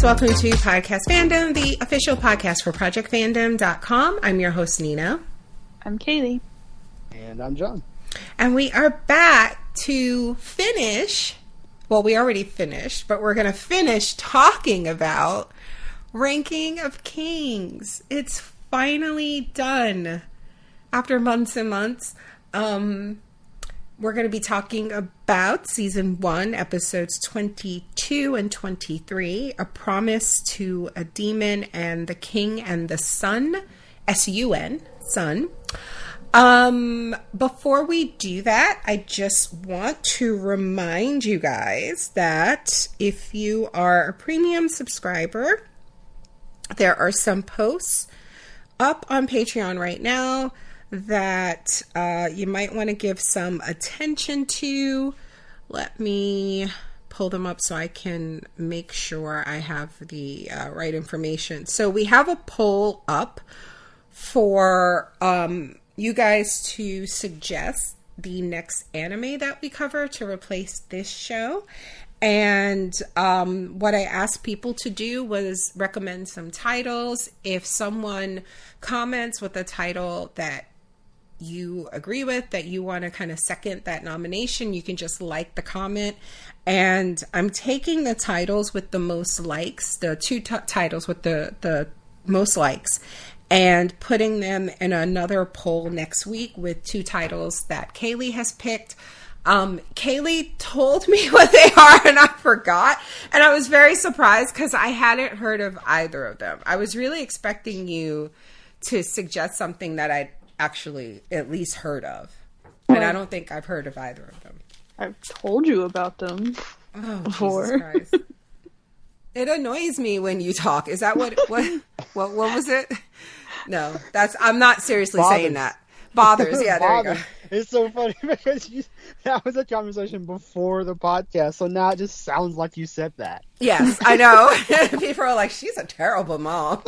guys, welcome to Podcast Fandom, the official podcast for ProjectFandom.com. I'm your host, Nina. I'm Kaylee. And I'm John. And we are back to finish, well, we already finished, but we're going to finish talking about Ranking of Kings. It's finally done. After months and months, we're going to be talking about Season 1, Episodes 22 and 23, A Promise to a Demon and the King and the Sun, S-U-N, Sun. Before we do that, I just want to remind you guys that if you are a premium subscriber, there are some posts up on Patreon right now that you might want to give some attention to. Let me pull them up so I can make sure I have the right information. So we have a poll up for you guys to suggest the next anime that we cover to replace this show. And what I asked people to do was recommend some titles. If someone comments with a title that you agree with, that you want to kind of second that nomination, you can just like the comment. And I'm taking the titles with the most likes, the two titles with the most likes, and putting them in another poll next week with two titles that Kaylee has picked. Kaylee told me what they are and I forgot, and I was very surprised because I hadn't heard of either of them. I was really expecting you to suggest something that I'd actually at least heard of, and I don't think I've heard of either of them. I've told you about them before. Jesus Christ. It annoys me when you talk. Is that what was it? No, I'm not seriously saying that. Bothers. Yeah, there you go. It's so funny because that was a conversation before the podcast, so now it just sounds like you said that. Yes, I know. People are like, she's a terrible mom.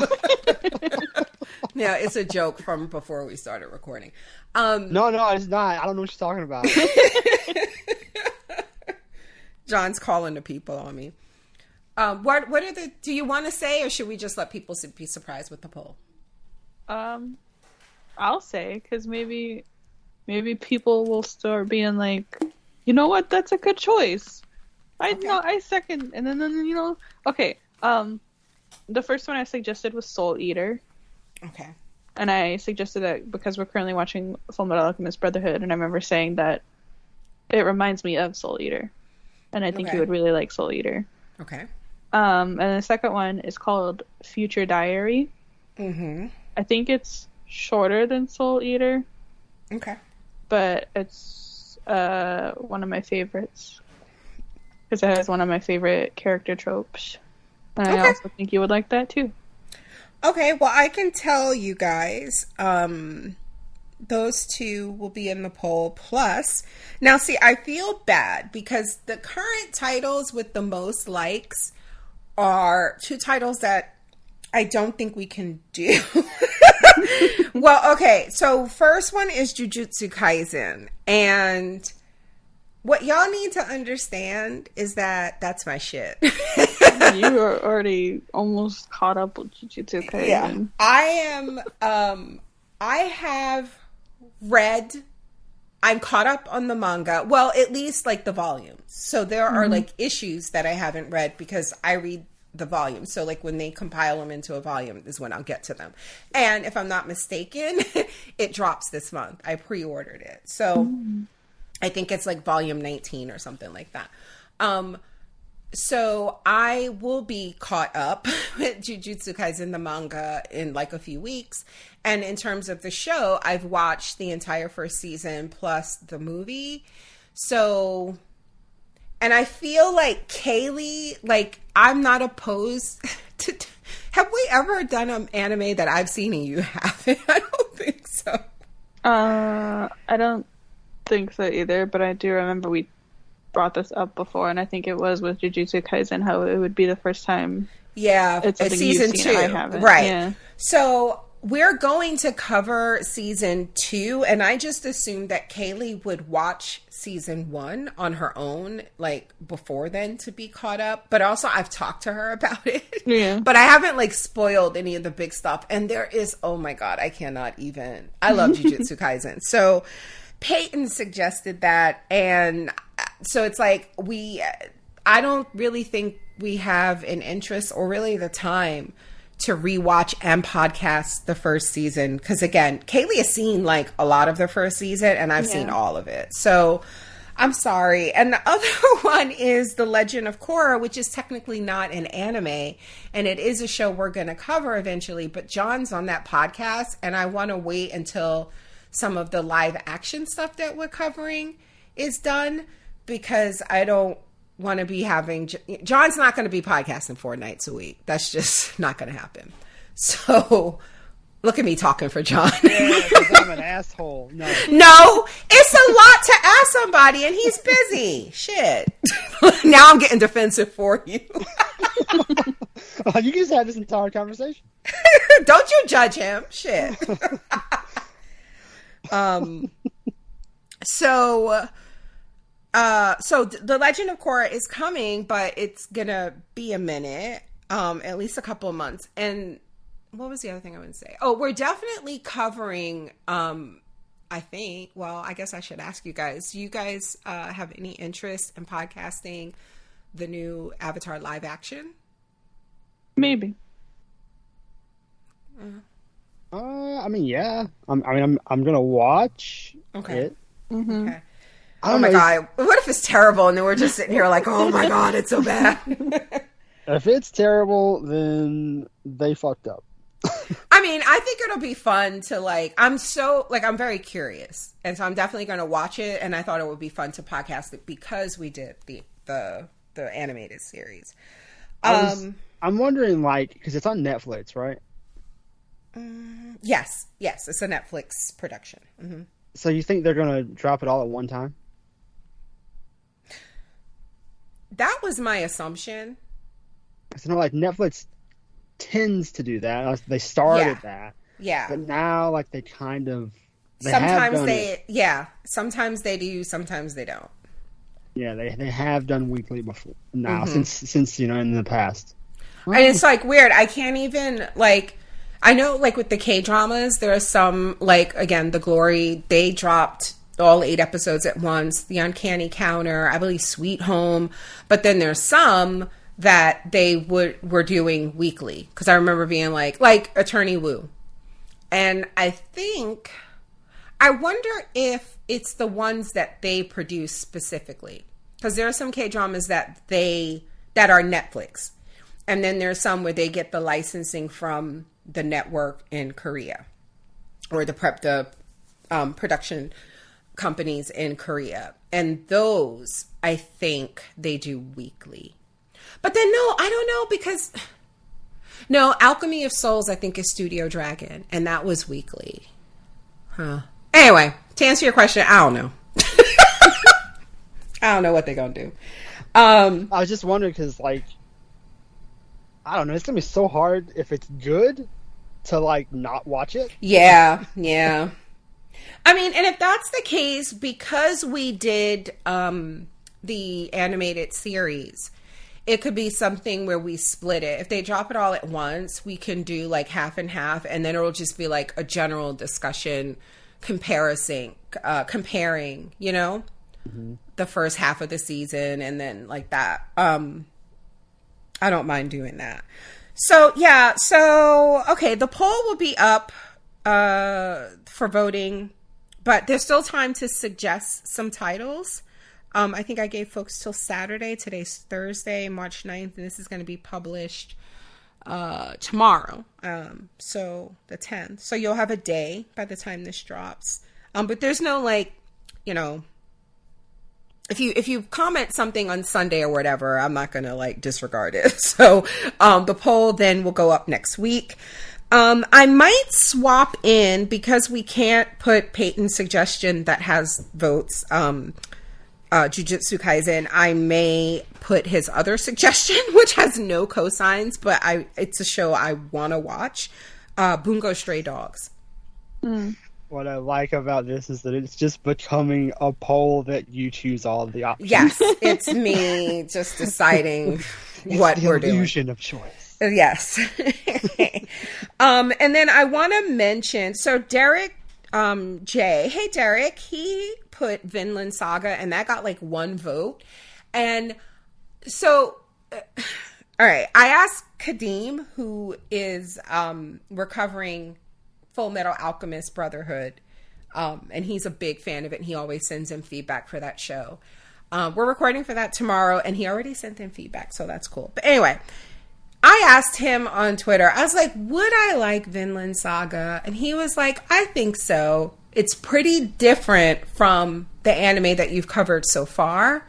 Yeah, it's a joke from before we started recording. No, it's not. I don't know what you're talking about. John's calling the people on me. What are do you want to say, or should we just let people be surprised with the poll? I'll say, because maybe people will start being like, you know what, that's a good choice. I second, and then okay. The first one I suggested was Soul Eater. Okay. And I suggested that because we're currently watching Fullmetal Alchemist Brotherhood, and I remember saying that it reminds me of Soul Eater, and I think you would really like Soul Eater. Okay. And the second one is called Future Diary. Mm-hmm. I think it's shorter than Soul Eater. Okay. But it's one of my favorites because it has one of my favorite character tropes. And I also think you would like that too. Okay, well, I can tell you guys, those two will be in the poll. Plus, now see, I feel bad because the current titles with the most likes are two titles that I don't think we can do. Well, okay, so first one is Jujutsu Kaisen, and what y'all need to understand is that that's my shit. You are already almost caught up with Jujutsu Kaisen. Yeah, I am. I have read. I'm caught up on the manga. Well, at least like the volumes. So there are like issues that I haven't read because I read the volume. So like when they compile them into a volume is when I'll get to them. And if I'm not mistaken, it drops this month. I pre-ordered it. So I think it's like volume 19 or something like that. So I will be caught up with Jujutsu Kaisen, the manga, in like a few weeks. And in terms of the show, I've watched the entire first season plus the movie. So, and I feel like Kaylee, like I'm not opposed to, have we ever done an anime that I've seen and you haven't? I don't think so. I don't think so either, but I do remember we brought this up before, and I think it was with Jujutsu Kaisen how it would be the first time. Yeah, it's season 2, I haven't. right? Yeah. So we're going to cover season 2, and I just assumed that Kaylee would watch season 1 on her own, like before then, to be caught up. But also, I've talked to her about it. Yeah. But I haven't like spoiled any of the big stuff. And there is, oh my God, I cannot even. I love Jujutsu Kaisen. So Peyton suggested that, and so it's like I don't really think we have an interest or really the time to rewatch and podcast the first season. Because again, Kaylee has seen like a lot of the first season and I've seen all of it. So I'm sorry. And the other one is The Legend of Korra, which is technically not an anime. And it is a show we're going to cover eventually. But John's on that podcast and I want to wait until some of the live action stuff that we're covering is done. Because I don't want to be having John's not going to be podcasting 4 nights a week. That's just not going to happen. So look at me talking for John. Yeah, because I'm an asshole. No, it's a lot to ask somebody and he's busy. Shit. Now I'm getting defensive for you. You can just have this entire conversation. Don't you judge him. Shit. So The Legend of Korra is coming, but it's gonna be a minute, at least a couple of months. And what was the other thing I would say? Oh, we're definitely covering, I think, well, I guess I should ask you guys, do you guys have any interest in podcasting the new Avatar live action? Maybe. I mean, yeah. I'm gonna watch it. Mm-hmm. Okay. Oh my God. What if it's terrible and then we're just sitting here like, oh my God, it's so bad. If it's terrible, then they fucked up. I mean, I think it'll be fun to I'm very curious. And so I'm definitely going to watch it. And I thought it would be fun to podcast it because we did the animated series. I'm wondering, because it's on Netflix, right? Yes. It's a Netflix production. Mm-hmm. So you think they're going to drop it all at one time? That was my assumption. So, Netflix tends to do that. They started that. Yeah. But now, they kind of... Sometimes sometimes they do, sometimes they don't. Yeah, they have done weekly before now, since in the past. And it's, weird. I can't even, I know, with the K-dramas, there are some, again, The Glory, they dropped all 8 episodes at once. The Uncanny Counter, I believe Sweet Home. But then there's some that they were doing weekly. Because I remember being like Attorney Woo. And I wonder if it's the ones that they produce specifically. Because there are some K-dramas that are Netflix. And then there's some where they get the licensing from the network in Korea. Or the production companies in Korea. And those, I think, they do weekly. But then, no, I don't know because... No, Alchemy of Souls, I think, is Studio Dragon. And that was weekly. Huh. Anyway, to answer your question, I don't know. I don't know what they're going to do. I was just wondering because, I don't know. It's going to be so hard if it's good to, not watch it. Yeah. I mean, and if that's the case, because we did the animated series, it could be something where we split it. If they drop it all at once, we can do half and half, and then it'll just be a general discussion comparing, the first half of the season and then that. I don't mind doing that. So, yeah. So, okay, the poll will be up for voting. But there's still time to suggest some titles. I think I gave folks till Saturday. Today's Thursday, March 9th, and this is going to be published tomorrow. So the 10th. So you'll have a day by the time this drops. But there's no if you comment something on Sunday or whatever, I'm not going to disregard it. So the poll then will go up next week. I might swap in because we can't put Peyton's suggestion that has votes, Jujutsu Kaisen. I may put his other suggestion, which has no cosigns, but it's a show I want to watch. Bungo Stray Dogs. What I like about this is that it's just becoming a poll that you choose all of the options. Yes, it's me just deciding what we're doing. Illusion of choice. Yes. And then I want to mention, so Derek J. Hey, Derek, he put Vinland Saga, and that got like 1 vote. And so, all right, I asked Kadeem, who is recovering Full Metal Alchemist Brotherhood, and he's a big fan of it, and he always sends in feedback for that show. We're recording for that tomorrow, and he already sent in feedback, so that's cool. But anyway, I asked him on Twitter, I was like, would I like Vinland Saga? And he was like, I think so. It's pretty different from the anime that you've covered so far.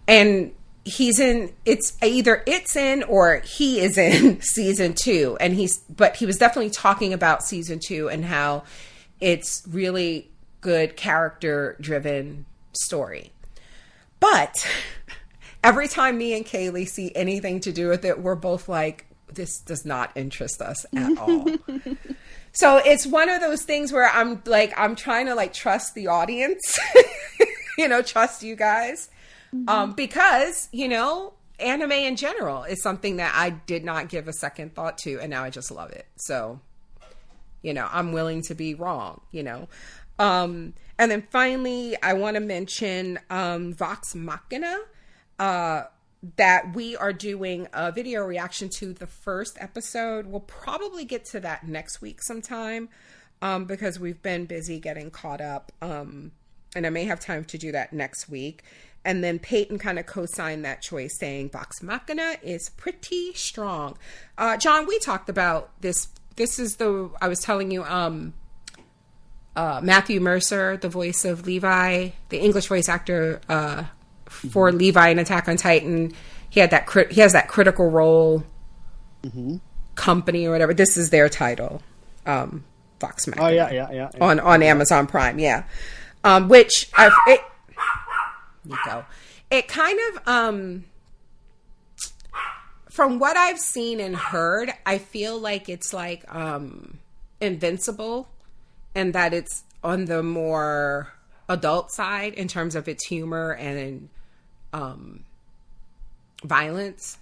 And he's in, it's either it's in or he is in season 2. And but he was definitely talking about season 2 and how it's really good character driven story. But every time me and Kaylee see anything to do with it, we're both like, this does not interest us at all. So it's one of those things where I'm trying to like trust the audience, trust you guys. Because, anime in general is something that I did not give a second thought to, and now I just love it. So, I'm willing to be wrong, And then finally, I want to mention Vox Machina, that we are doing a video reaction to the first episode. We'll probably get to that next week sometime, because we've been busy getting caught up, and I may have time to do that next week. And then Peyton kind of co-signed that choice, saying Vox Machina is pretty strong. John, we talked about this. This is I was telling you, Matthew Mercer, the voice of Levi, the English voice actor for Levi in Attack on Titan. He has that Critical Role company or whatever. This is their title, Vox Machina. Oh yeah. On Amazon Prime, yeah. Which Nico. It kind of, from what I've seen and heard, I feel like it's like Invincible, and that it's on the more adult side in terms of its humor and violence,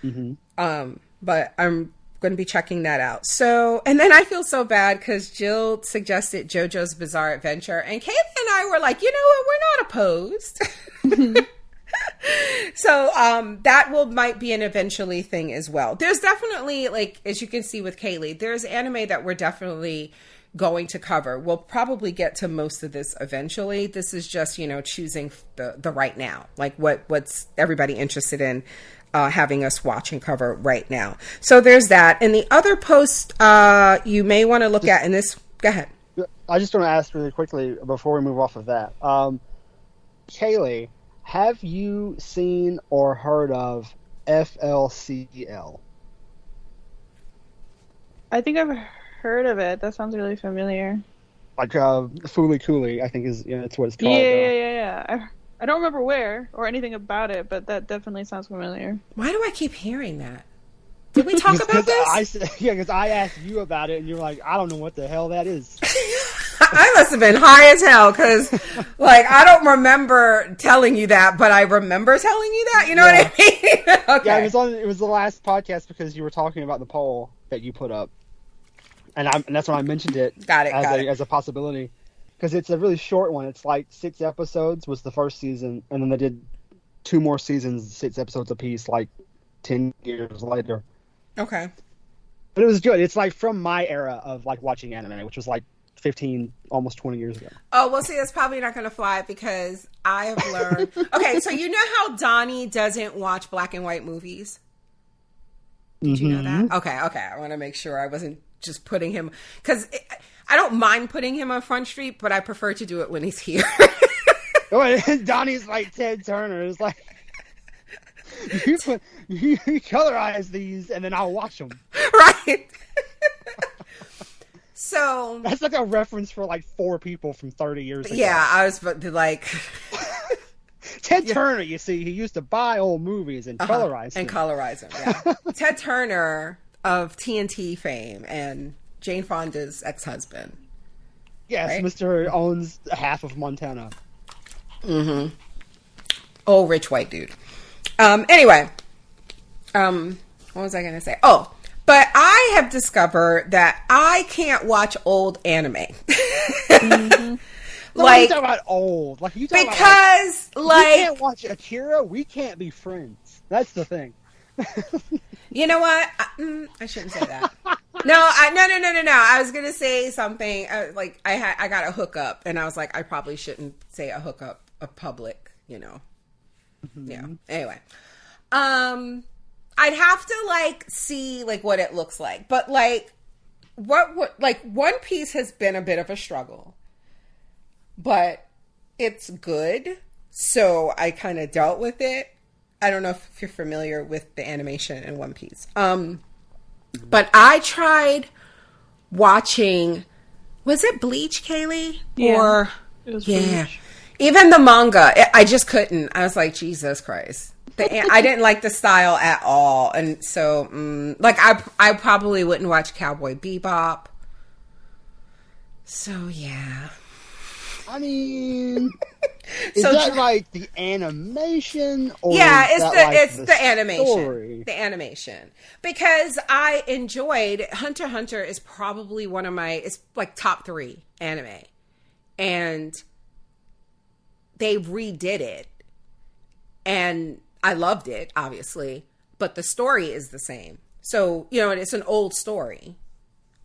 but I'm going to be checking that out. So, and then I feel so bad because Jill suggested JoJo's Bizarre Adventure, and Kaylee and I were like, you know what, we're not opposed. So that might be an eventually thing as well. There's definitely, like, as you can see with Kaylee, there's anime that we're definitely going to cover. We'll probably get to most of this eventually. This is just, choosing the right now, like what's everybody interested in having us watch and cover right now. So there's that. And the other post you may want to look at in this, go ahead. I just want to ask really quickly before we move off of that. Kaylee, have you seen or heard of FLCL? I think I've heard of it. That sounds really familiar. Like Fooly Cooly, I think that's what it's called. Yeah. I don't remember where or anything about it, but that definitely sounds familiar. Why do I keep hearing that? Did we talk about this? Because I asked you about it, and you're like, I don't know what the hell that is. I must have been high as hell, because, I don't remember telling you that, but I remember telling you that. You know what I mean? Okay. Yeah, it was the last podcast because you were talking about the poll that you put up, and that's when I mentioned it. Got it. As a possibility. Because it's a really short one. It's like 6 episodes was the first season, and then they did 2 more seasons, 6 episodes apiece, like 10 years later. Okay. But it was good. It's like from my era of like watching anime, which was like 15, almost 20 years ago. Oh, well, see, that's probably not going to fly because I have learned. Okay, so you know how Donnie doesn't watch black and white movies? Did you know that? Okay. I want to make sure I wasn't just putting him, because I don't mind putting him on Front Street, but I prefer to do it when he's here. Donnie's like Ted Turner. It's like, you colorize these and then I'll watch them. Right. So that's like a reference for like 4 people from 30 years ago. Yeah, I was like Ted Turner, you see, he used to buy old movies and colorize them. Yeah. Ted Turner, of TNT fame and Jane Fonda's ex-husband. Yes, right? Mr. owns half of Montana. Mm-hmm. Oh, rich white dude. Anyway, what was I going to say? Oh, but I have discovered that I can't watch old anime. Mm-hmm. Like, you talk about old. Like, you talk because, about, like, we can't watch Akira, we can't be friends. That's the thing. You know what? I shouldn't say that. No. I was gonna say something like I got a hookup, and I was like, I probably shouldn't say a hookup a public. You know. Mm-hmm. Yeah. Anyway, I'd have to like see like what it looks like, but like what like One Piece has been a bit of a struggle, but it's good. So I kind of dealt with it. I don't know if you're familiar with the animation in One Piece. But I tried watching, was it Bleach, Kaylee? Yeah. Or, it was yeah. Bleach. Even the manga, I just couldn't. I was like, Jesus Christ. I didn't like the style at all. And so, like, I probably wouldn't watch Cowboy Bebop. So, yeah. I mean, is that like the animation, or yeah, it's the animation, story? The animation, because I enjoyed Hunter x Hunter is probably one of my it's like top 3 anime, and they redid it, and I loved it obviously, but the story is the same. So you know, it's an old story,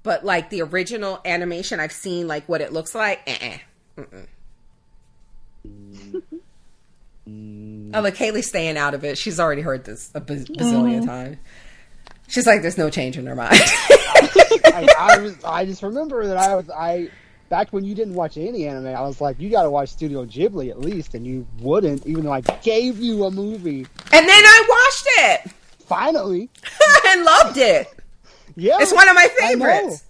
but like the original animation, I've seen like what it looks like. Oh, look, Kaylee's staying out of it. She's already heard this a bazillion times. She's like, there's no change in her mind. I just remember that I back when you didn't watch any anime, I was like, you got to watch Studio Ghibli at least, and you wouldn't, even though I gave you a movie. And then I watched it. Finally. And loved it. Yeah. It's one of my favorites.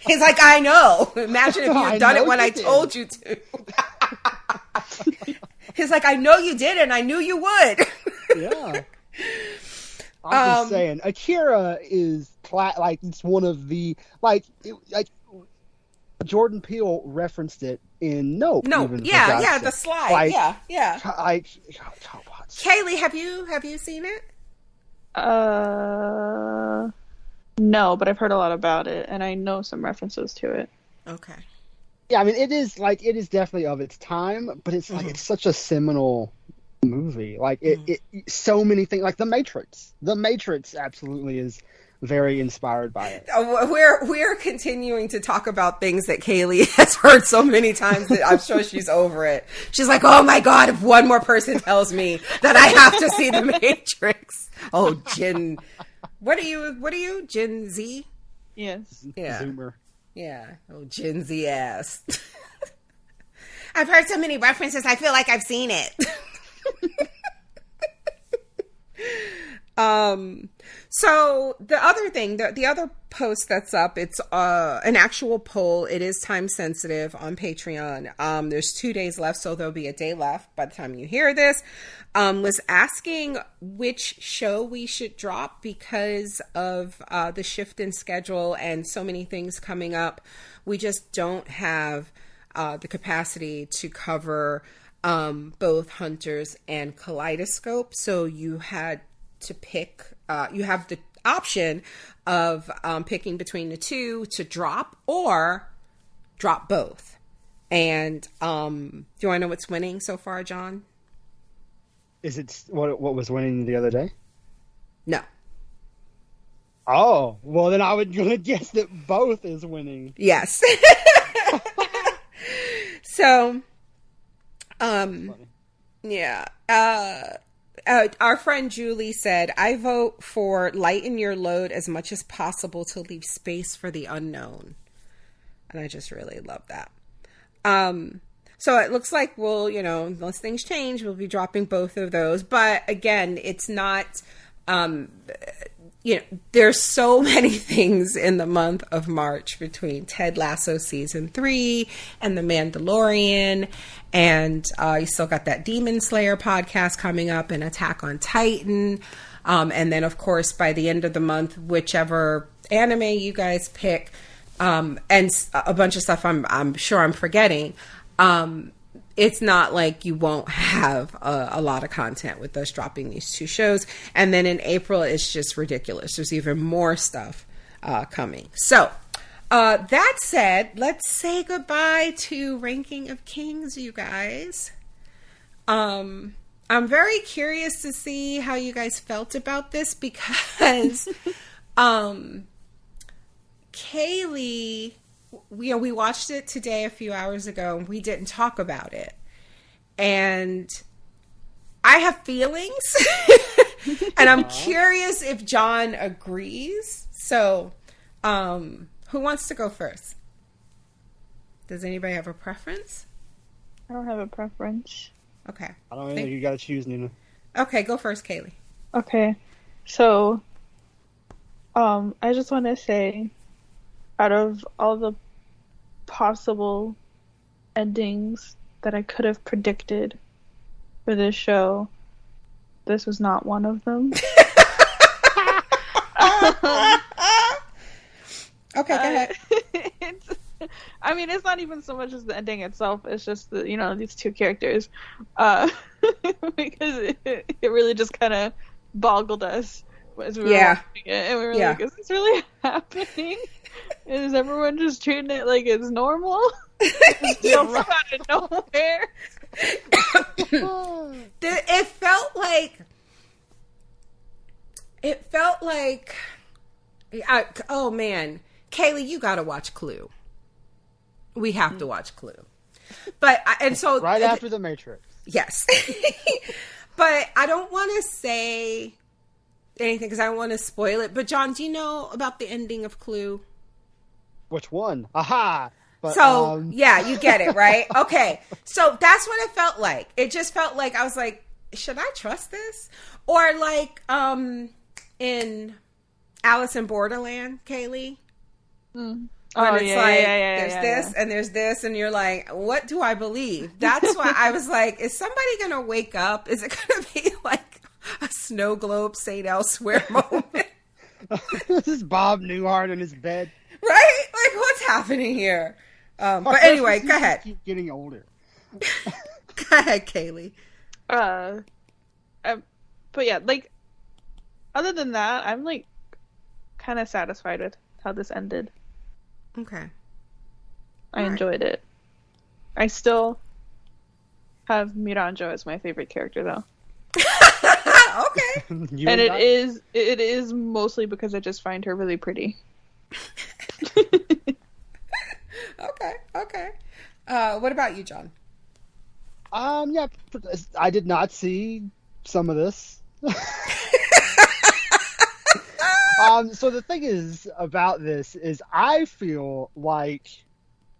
He's like, I know. Imagine if you had done it when I told you to. He's like, I know you did, and I knew you would. Yeah. I'm just saying, Akira is like it's one of the like Jordan Peele referenced it in Nope. Yeah, the slide. Like, yeah. Kaylee, have you seen it? No, but I've heard a lot about it, and I know some references to it. Okay. Yeah, I mean, it is definitely of its time, but it's like, it's such a seminal movie. Like, it so many things, like The Matrix. The Matrix absolutely is very inspired by it. We're continuing to talk about things that Kaylee has heard so many times that I'm sure she's over it. She's like, oh my God, if one more person tells me that I have to see The Matrix. Oh, Gen... What are you? Gen Z? Yes. Yeah. Zoomer. Yeah. Oh, Gen Z ass. I've heard so many references, I feel like I've seen it. So the other thing, the other post that's up, it's an actual poll. It is time sensitive on Patreon. There's 2 days left, so there'll be a day left by the time you hear this. Was asking which show we should drop because of the shift in schedule and so many things coming up. We just don't have the capacity to cover both Hunters and Kaleidoscope. So you had to pick, you have the option of picking between the two to drop or drop both. And do you want to know what's winning so far, John? Is it what was winning the other day? No. Oh, well then I would guess that both is winning. Yes. So, yeah. Our friend Julie said, I vote for lighten your load as much as possible to leave space for the unknown. And I just really love that. So it looks like we'll, unless things change, we'll be dropping both of those. But again, it's not, there's so many things in the month of March between Ted Lasso season 3 and The Mandalorian. And you still got that Demon Slayer podcast coming up and Attack on Titan. And then, of course, by the end of the month, whichever anime you guys pick, and a bunch of stuff I'm sure I'm forgetting, it's not like you won't have a lot of content with us dropping these 2 shows. And then in April, it's just ridiculous. There's even more stuff coming. So that said, let's say goodbye to Ranking of Kings, you guys. I'm very curious to see how you guys felt about this because Kaylee, we watched it today a few hours ago and we didn't talk about it. And I have feelings and I'm curious if John agrees. So, who wants to go first? Does anybody have a preference? I don't have a preference. Okay. I don't know. You got to choose, Nina. Okay, go first, Kaylee. Okay. So, I just want to say, out of all the possible endings that I could have predicted for this show, this was not one of them. Okay, go ahead. I mean, it's not even so much as the ending itself. It's just the, these 2 characters, because it really just kind of boggled us as we were watching it, and we were like, "Is this really happening? Is everyone just treating it like it's normal?" It's come out of nowhere. It felt like, oh man, Kaylee, you gotta watch Clue. We have to watch Clue. But, and so. Right after The Matrix. Yes. But I don't want to say anything because I don't want to spoil it. But John, do you know about the ending of Clue? Which one? Aha! But, so, yeah, you get it, right? Okay. So that's what it felt like. It just felt like, I was like, should I trust this? Or like, in Alice in Borderland, Kaylee. Mm. When it's there's this and there's this, and you're like, what do I believe? That's why I was like, is somebody going to wake up? Is it going to be like a snow globe Saint Elsewhere moment? This is Bob Newhart in his bed. Right? Like, what's happening here? But anyway, go ahead. Keep getting older. Go ahead, Kaylee. But yeah, like, other than that, I'm like kind of satisfied with how this ended. Okay. I enjoyed it. I still have Miranjo as my favorite character, though. Okay. And it is mostly because I just find her really pretty. Okay. What about you, John? Yeah, I did not see some of this. So the thing is about this is I feel like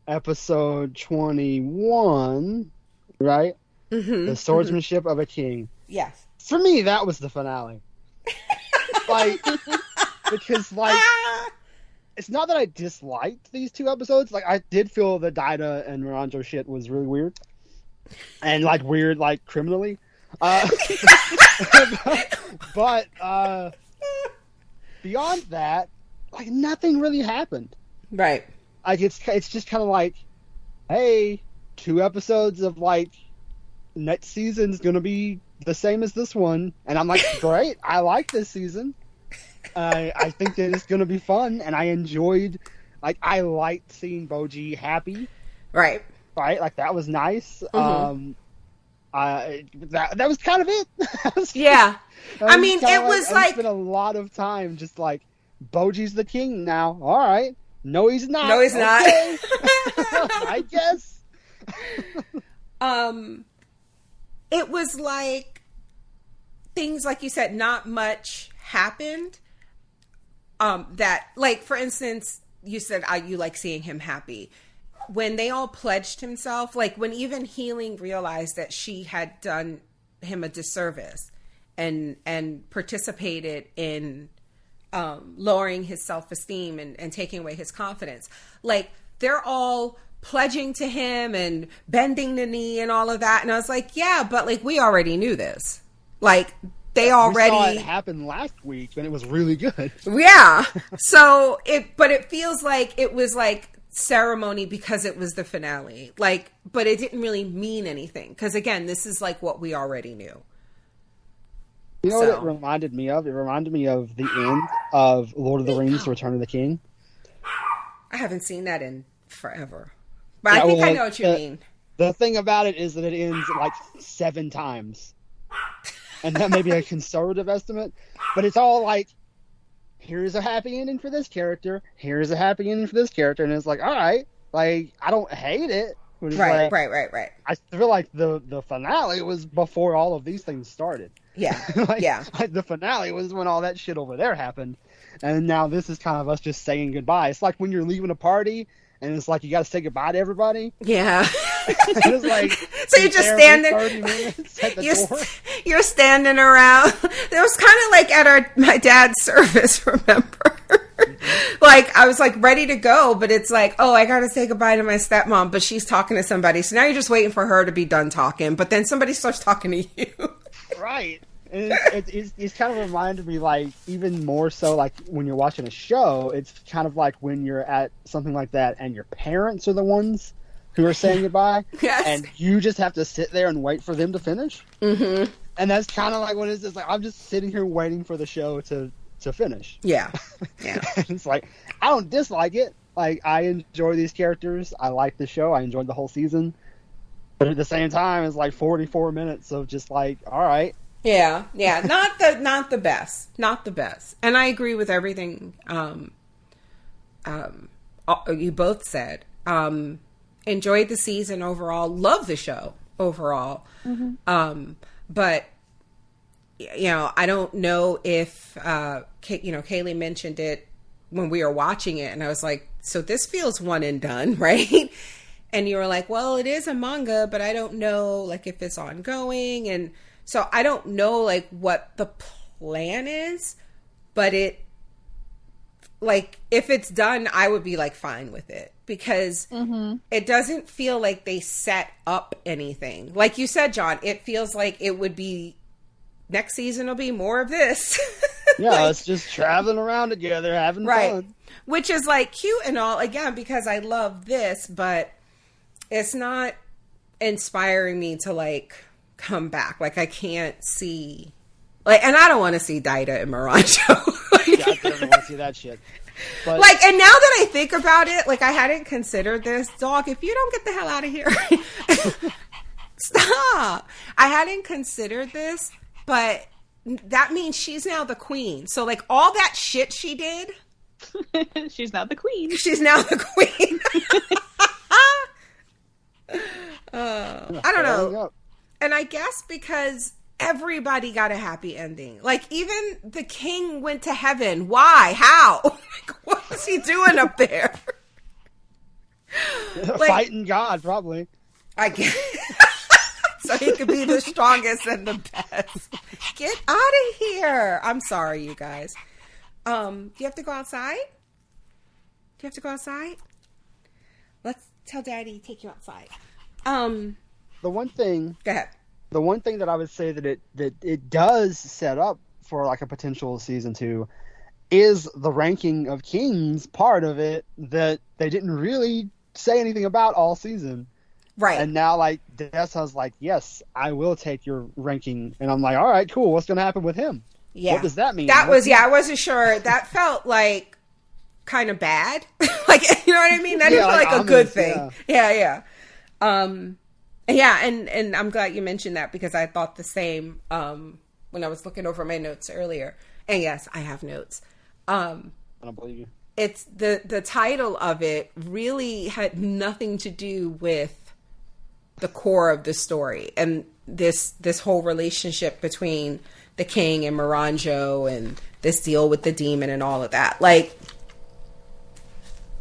episode 21, right? Mm-hmm, the swordsmanship of a king. Yes. For me, that was the finale. Because it's not that I disliked these 2 episodes. Like, I did feel the Daida and Miranjo shit was really weird. And, weird, criminally. But, beyond that, nothing really happened. Right. It's just kind of like, hey, 2 episodes of, next season's gonna be the same as this one. And I'm like, great, I like this season. I think that it's gonna be fun, and I enjoyed, I liked seeing Boji happy. Right. Right? That was nice. Mm-hmm. That was kind of it. Yeah. I mean, it was I spent a lot of time just Boji's the king now. All right. No, he's not. No, he's not. I guess. It was things like you said, not much happened. That, for instance, you said you like seeing him happy. When they all pledged himself, when even Healing realized that she had done him a disservice and participated in lowering his self-esteem and taking away his confidence. They're all pledging to him and bending the knee and all of that. And I was like, yeah, but we already knew this. they We already saw it happen last week, and it was really good. Yeah. So it feels like it was like ceremony because it was the finale. Like, but it didn't really mean anything because again, this is like what we already knew. You know what it reminded me of? It reminded me of the end of Lord of the Rings: Return of the King. I haven't seen that in forever, but I think I know what you mean. The thing about it is that it ends like 7 times. And that may be a conservative estimate, but it's all like, here's a happy ending for this character, here's a happy ending for this character, and it's like, all right, like, I don't hate it. Right. I feel like the finale was before all of these things started. Yeah, Like the finale was when all that shit over there happened, and now this is kind of us just saying goodbye. It's like when you're leaving a party, and it's like you got to say goodbye to everybody. Yeah. It's like, so you just stand there. 30 minutes at the door. You're standing around. It was kind of like at my dad's service, remember? Like, I was like ready to go, but it's like, oh, I got to say goodbye to my stepmom, but she's talking to somebody. So now you're just waiting for her to be done talking, but then somebody starts talking to you. Right. And it's kind of reminded me, like, even more so, like, when you're watching a show, it's kind of like when you're at something like that and your parents are the ones who are saying goodbye. Yes. And you just have to sit there and wait for them to finish. Mm-hmm. And that's kind of like what it's just like, I'm just sitting here waiting for the show to finish. Yeah. It's like, I don't dislike it. Like, I enjoy these characters. I like the show. I enjoyed the whole season. But at the same time, it's like 44 minutes of just like, all right. Yeah, not the best. And I agree with everything you both said. Enjoyed the season overall, love the show overall. Mm-hmm. But you know, I don't know if Kaylee mentioned it when we were watching it, and I was like, so this feels one and done, right? And you were like, well, it is a manga, but I don't know like if it's ongoing, and so I don't know like what the plan is, but it like if it's done, I would be like fine with it because it doesn't feel like they set up anything. Like you said, John, it feels like it would be next season will be more of this. Yeah, like, it's just traveling around together, having fun. Which is like cute and all, again, because I love this, but it's not inspiring me to like come back. Like I can't see, like, and I don't want to see Daida and Miranjo. Like, yeah, I definitely want to see that shit. But, like, and now that I think about it, like I hadn't considered this, dog. If you don't get the hell out of here, stop. I hadn't considered this, but that means she's now the queen. So like all that shit she did, she's now the queen. She's now the queen. I don't know. And I guess because everybody got a happy ending. Like, even the king went to heaven. Why? How? Like, what was he doing up there? Like, fighting God, probably. I guess. So he could be the strongest and the best. Get out of here. I'm sorry, you guys. Do you have to go outside? Do you have to go outside? Let's tell Daddy to take you outside. The one thing. Go ahead. The one thing that I would say that it does set up for like a potential season 2 is the ranking of kings part of it that they didn't really say anything about all season. Right. And now like Dessa's like, yes, I will take your ranking, and I'm like, all right, cool. What's going to happen with him? Yeah. What does that mean? That was, I wasn't sure. That felt like kind of bad. Like, you know what I mean? That didn't feel like a good thing. Yeah. Yeah, and I'm glad you mentioned that because I thought the same when I was looking over my notes earlier. And yes, I have notes. I don't believe you. It's the title of it really had nothing to do with the core of the story and this whole relationship between the king and Miranjo and this deal with the demon and all of that. Like,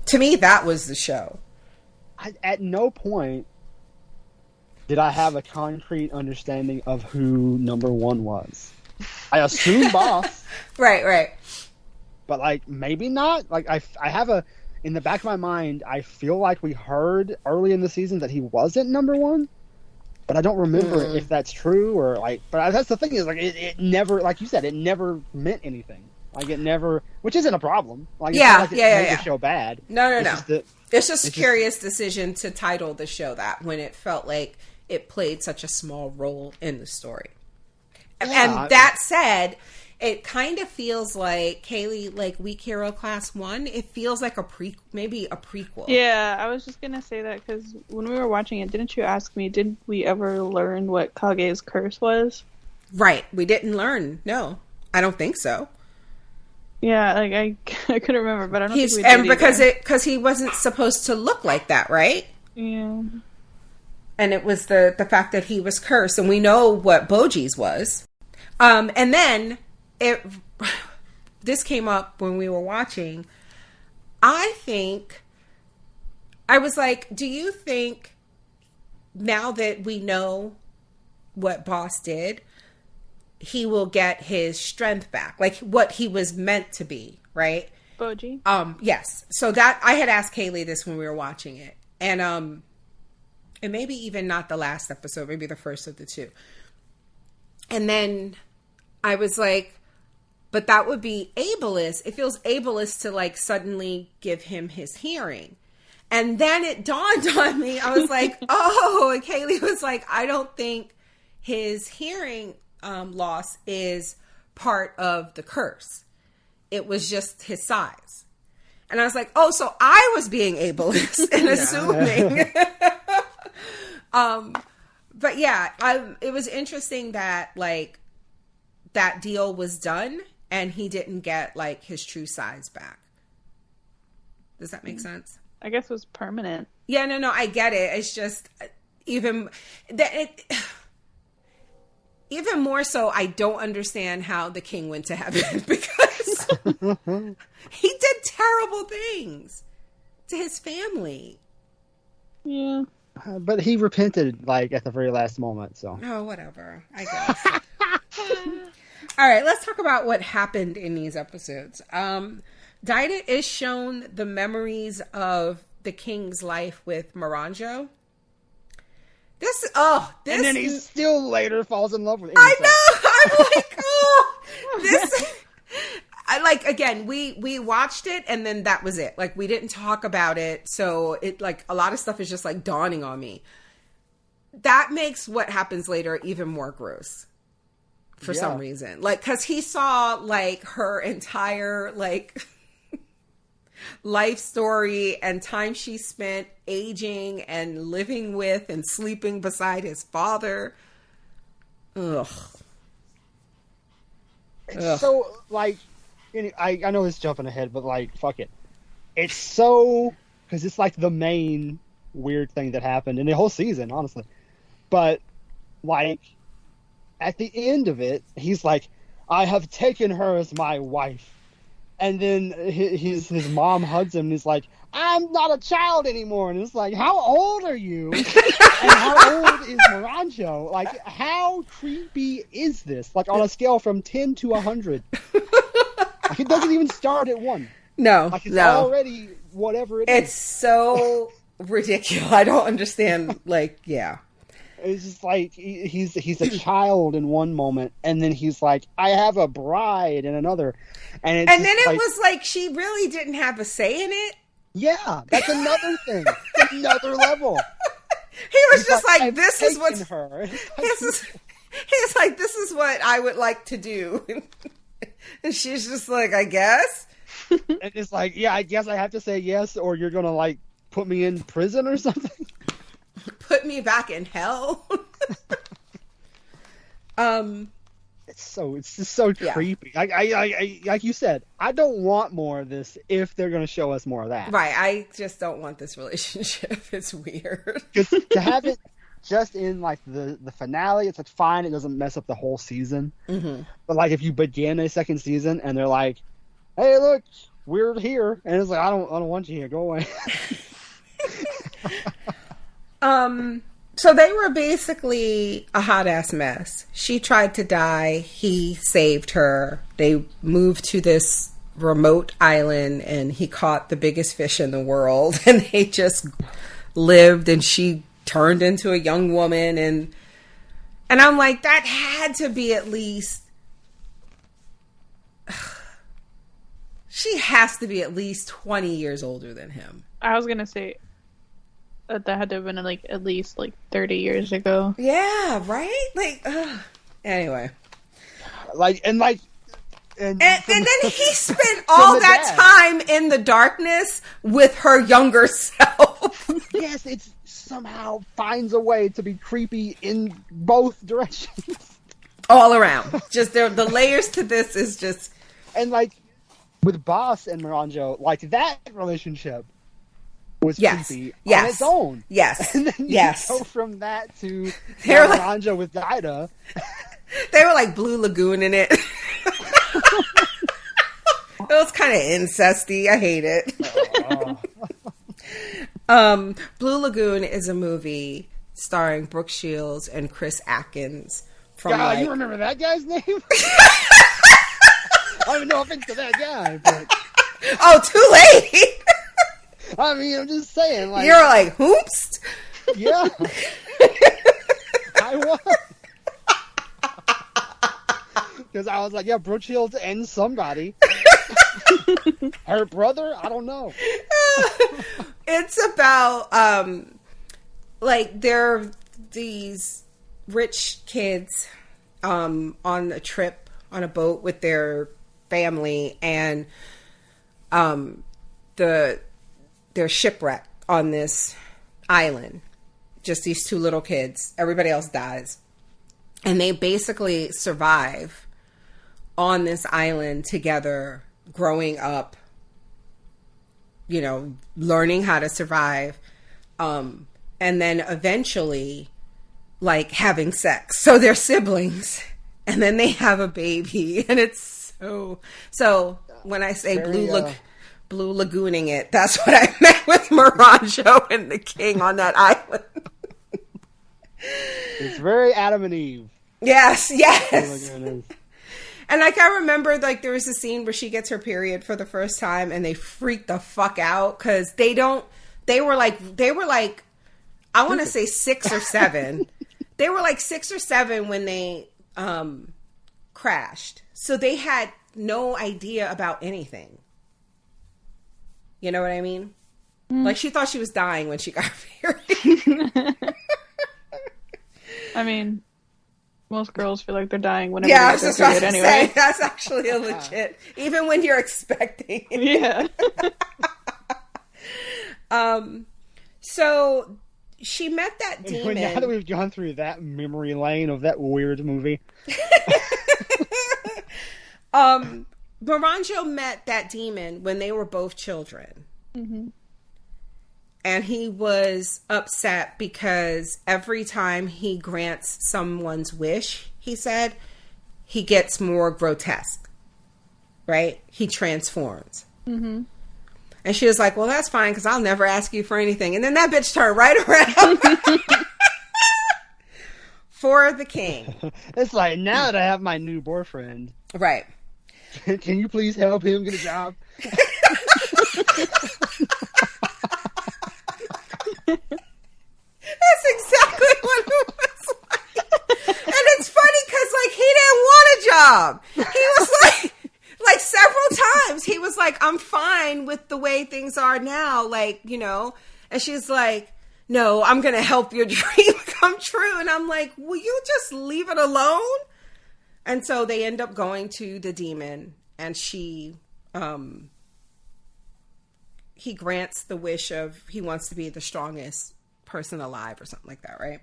to me, that was the show. At no point did I have a concrete understanding of who number 1 was. I assume boss. Right. But, like, maybe not. Like, I have in the back of my mind, I feel like we heard early in the season that he wasn't number 1. but I don't remember if that's true or like. But that's the thing is like it never, like you said, it never meant anything. Like it never, which isn't a problem. Like it's not like it made the show bad. No. It's just it's curious decision to title the show that when it felt like it played such a small role in the story. Yeah, and that said, it kind of feels like Kaylee, like Weak Hero Class 1. It feels like maybe a prequel. Yeah, I was just gonna say that because when we were watching it, didn't you ask me? Did we ever learn what Kage's curse was? Right, we didn't learn. No, I don't think so. Yeah, like I couldn't remember, but I don't think we did and because he wasn't supposed to look like that, right? Yeah. And it was the fact that he was cursed, and we know what Boji's was. And then this came up when we were watching. I was like, do you think now that we know what Boss did, he will get his strength back, like what he was meant to be, right? Boji? Yes. So that I had asked Kaylee this when we were watching it. And maybe even not the last episode, maybe the first of the two. And then I was like, but that would be ableist. It feels ableist to like suddenly give him his hearing. And then it dawned on me. I was like, oh, and Kaylee was like, I don't think his hearing loss is part of the curse. It was just his size. And I was like, oh, so I was being ableist and assuming. But yeah, it was interesting that like that deal was done and he didn't get like his true size back. Does that make sense? I guess it was permanent. Yeah, no, I get it. It's just even more so, I don't understand how the king went to heaven because he did terrible things to his family. Yeah. But he repented, like, at the very last moment, so. Oh, whatever. I guess. All right, let's talk about what happened in these episodes. Daida is shown the memories of the king's life with Miranjo. And then he still later falls in love with him. I know! I'm like, this... again, we watched it and then that was it. Like, we didn't talk about it, so it, like, a lot of stuff is just, like, dawning on me. That makes what happens later even more gross. For some reason. Like, because he saw, like, her entire, like... life story and time she spent aging and living with and sleeping beside his father. Ugh. So, like, I know it's jumping ahead, but, like, fuck it. It's so... Because it's, like, the main weird thing that happened in the whole season, honestly. But, like, at the end of it, he's like, I have taken her as my wife. And then his mom hugs him and he's like, I'm not a child anymore. And it's like, how old are you? And how old is Miranjo? Like, how creepy is this? Like, on a scale from 10 to 100. Like, it doesn't even start at 1. No, like, it's already whatever it is. It's so ridiculous. I don't understand. Like, yeah. It's just like he's a child in one moment, and then he's like, I have a bride in another. And then it was like she really didn't have a say in it. Yeah, that's another thing. Another level. He was just like, this is what's her. He's like, this is what I would like to do. And she's just like, I guess. And it's like, yeah, I guess I have to say yes, or you're gonna like put me in prison or something. Put me back in hell. It's just so creepy. I like you said, I don't want more of this if they're going to show us more of that. Right. I just don't want this relationship. It's weird. Because to have it just in like the finale, it's like fine. It doesn't mess up the whole season. Mm-hmm. But like if you begin a second season and they're like, hey, look, we're here, and it's like I don't want you here. Go away. So they were basically a hot ass mess. She tried to die. He saved her. They moved to this remote island and he caught the biggest fish in the world and they just lived and she turned into a young woman and And I'm like, that had to be at least... She has to be at least 20 years older than him. I was gonna say that had to have been like at least like 30 years ago. Yeah, right? Like, anyway. And then he spent all that time in the darkness with her younger self. Yes, it somehow finds a way to be creepy in both directions. All around. Just the layers to this is just... And like, with Boss and Miranjo, like that relationship was creepy on its own. Yes. And then you go from that to Miranjo with Daida. They were like Blue Lagoon in it. It was kind of incesty. I hate it. Blue Lagoon is a movie starring Brooke Shields and Chris Atkins. God, you remember that guy's name? I mean, no offense to that guy, but... Oh, too late! I mean, I'm just saying, like... You're like, hoops? Yeah. I was. Because I was like, yeah, Brooke Shields and somebody. Her brother? I don't know. It's about, like, they're these rich kids on a trip on a boat with their family, and they're shipwrecked on this island. Just these two little kids. Everybody else dies. And they basically survive on this island together, growing up, you know, learning how to survive, and then eventually, like, having sex. So they're siblings, and then they have a baby, and it's so when I say Blue Lagooning it, that's what I meant with Miranjo and the king on that island. It's very Adam and Eve. Yes. And like, I remember, like, there was a scene where she gets her period for the first time and they freak the fuck out because they were like, I want to say 6 or 7. They were like 6 or 7 when they crashed. So they had no idea about anything. You know what I mean? Like, she thought she was dying when she got her period. I mean, most girls feel like they're dying whenever they get their period anyway. Say, that's actually a legit, even when you're expecting it. Yeah. So she met that demon. Now that we've gone through that memory lane of that weird movie. Miranjo met that demon when they were both children. Mm-hmm. And he was upset because every time he grants someone's wish, he said, he gets more grotesque, right? He transforms. Mm-hmm. And she was like, well, that's fine, because I'll never ask you for anything. And then that bitch turned right around for the king. It's like, now that I have my new boyfriend. Right. Can you please help him get a job? That's exactly what it was like. And it's funny because, like, he didn't want a job. He was like several times, he was like, I'm fine with the way things are now. Like, you know, and she's like, no, I'm going to help your dream come true. And I'm like, will you just leave it alone? And so they end up going to the demon, and he grants the wish of, he wants to be the strongest person alive or something like that, right?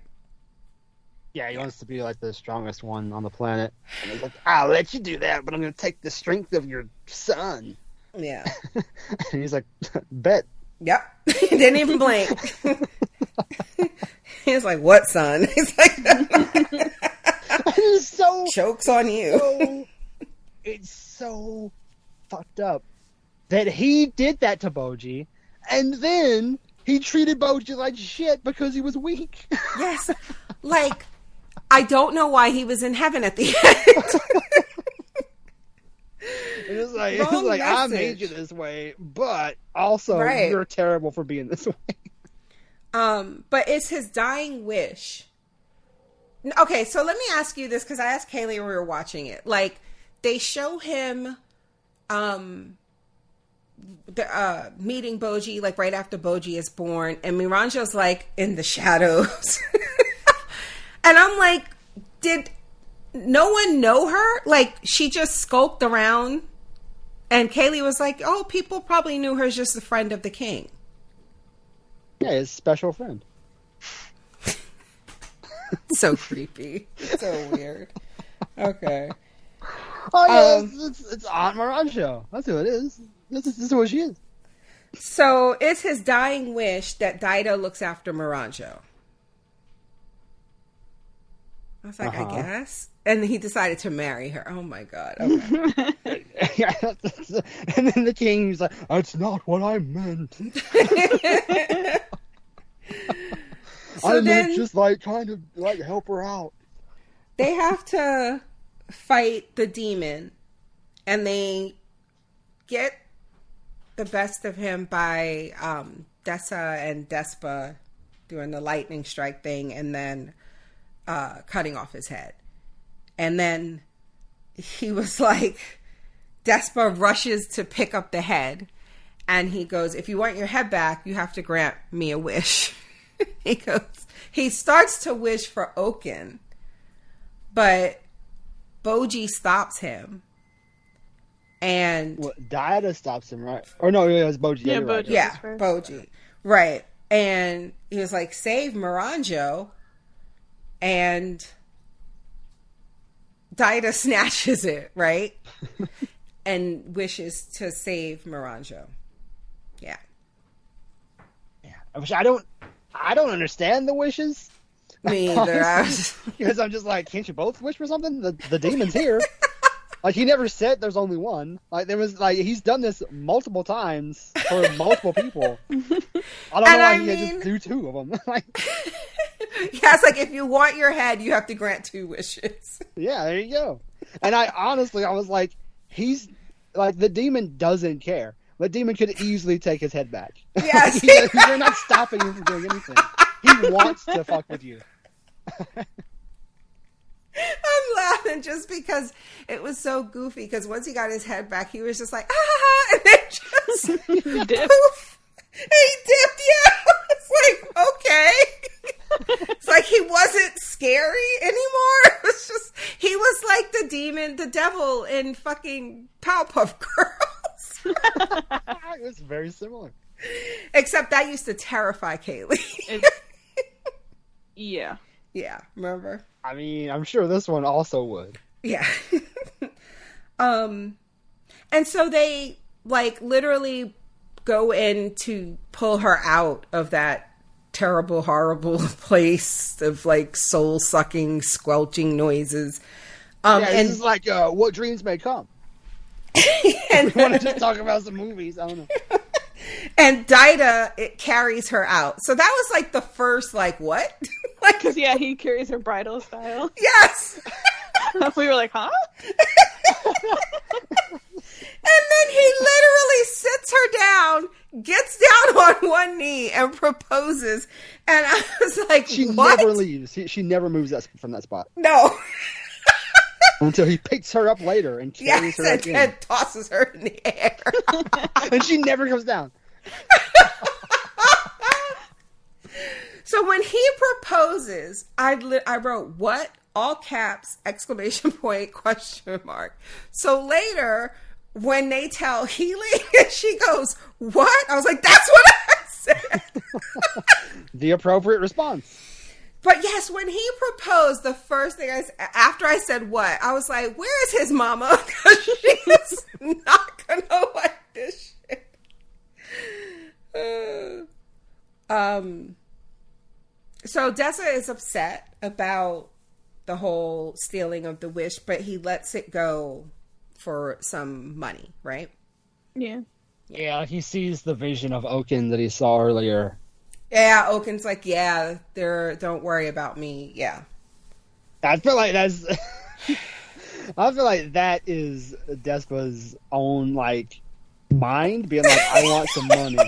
Yeah, he wants to be like the strongest one on the planet. And he's like, I'll let you do that, but I'm going to take the strength of your son. Yeah. And he's like, bet. Yep. He didn't even blink. He's like, what, son? He's like, it's so... Joke's on you. It's so fucked up that he did that to Boji, and then he treated Boji like shit because he was weak. Yes. Like, I don't know why he was in heaven at the end. It's like I made you this way, but also you're terrible for being this way. But it's his dying wish okay, so let me ask you this, because I asked Kaylee when we were watching it. Like, they show him meeting Boji, like, right after Boji is born, and Miranjo's, like, in the shadows. And I'm like, did no one know her? Like, she just skulked around, and Kaylee was like, oh, people probably knew her as just a friend of the king. Yeah, his special friend. So creepy. So weird. Okay. Oh yeah, it's Aunt Miranjo. That's who it is. This is who she is. So it's his dying wish that Dido looks after Miranjo. I was like, I guess. And he decided to marry her. Oh my God. Okay. And then the king's like, that's not what I meant. I meant just like trying to like help her out. They have to fight the demon, and they get the best of him by Dessa and Despa doing the lightning strike thing, and then cutting off his head. And then he was like, Despa rushes to pick up the head, and he goes, if you want your head back, you have to grant me a wish. He starts to wish for Oaken, but Boji stops him. And Diada stops him, right? Or no, it was Boji. Yeah, Boji. Right. Yeah, Boji. Right. And he was like, save Miranjo. And Diada snatches it, right? And wishes to save Miranjo. Yeah. Which I don't understand the wishes. Me either. Because I'm just like, can't you both wish for something? The demon's here. Like, he never said there's only one. Like, there was, like, he's done this multiple times for multiple people. I don't know why he can't just do two of them. Like, yeah, it's like, if you want your head, you have to grant two wishes. Yeah, there you go. And I was like, he's, like, the demon doesn't care. The demon could easily take his head back. Yes. You're not stopping him from doing anything. He wants to fuck with you. I'm laughing just because it was so goofy, because once he got his head back, he was just like, ah, and then just dipped. poof. He dipped, yeah. It's like, okay. It's like he wasn't scary anymore. It was just, he was like the demon, the devil in fucking Powerpuff Girls. It was very similar. Except that used to terrify Kaylee. Yeah. Yeah, remember? I mean, I'm sure this one also would. Yeah. And so they, like, literally go in to pull her out of that terrible, horrible place of, like, soul-sucking, squelching noises. And and it's like, what dreams may come. and, We want to just talk about some movies. I don't know. And Dido, it carries her out. So that was, like, the first, like, what? Like, Because, yeah, he carries her bridal style. yes! We were like, huh? And then he literally sits her down, gets down on one knee, and proposes. And I was like, She what? never leaves. She never moves from that spot. No. Until he picks her up later and carries her Yes, up in. and tosses her in the air. And she never comes down. So when he proposes, I wrote, what? All caps, exclamation point, question mark. So later, when they tell Healy, she goes, what? I was like, that's what I said. The appropriate response. But yes, when he proposed, the first thing after I said what, I was like, where is his mama? Because she's not going to like this shit. So Dessa is upset about the whole stealing of the wish, but he lets it go for some money, right? Yeah. Yeah, he sees the vision of Oaken that he saw earlier. Yeah, Oaken's like, yeah, don't worry about me. Yeah. I feel like that's... I feel like that is Despa's own, like, mind being like, I want some money.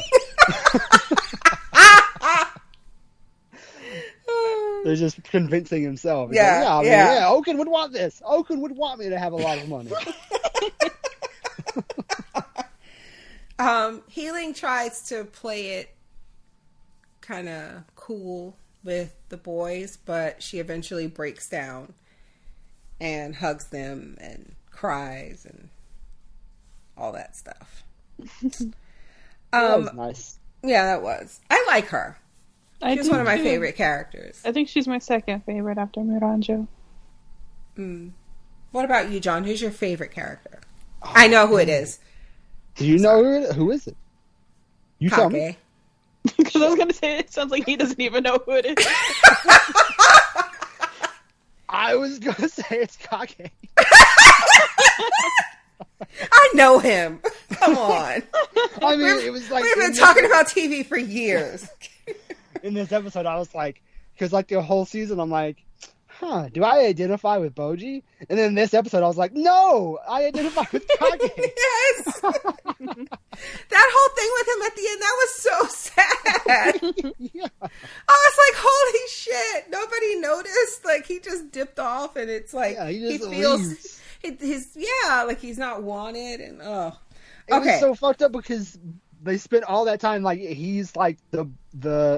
They're just convincing himself. He's Yeah, like, yeah. yeah, Oaken would want this. Oaken would want me to have a lot of money. Healing tries to play it kind of cool with the boys, but she eventually breaks down and hugs them and cries and all that stuff. That was nice. Yeah, that was. I like her. She's one of my favorite characters. I think she's my second favorite after Miranjo. What about you, John? Who's your favorite character? I know who it is. Do you know who is it? You tell me. Kage. Because I was going to say, it sounds like he doesn't even know who it is. I was going to say it's Kage. I know him. Come on. I mean, it was like... We've been talking about TV for years. In this episode, I was like... Because like the whole season, I'm like... do I identify with Boji? And then this episode, I was like, no, I identify with Kage. Yes. That whole thing with him at the end, that was so sad. Yeah. I was like, holy shit. Nobody noticed. Like, he just dipped off and it's like, Yeah, he just feels leaves. like he's not wanted and It was so fucked up because they spent all that time, like, he's like the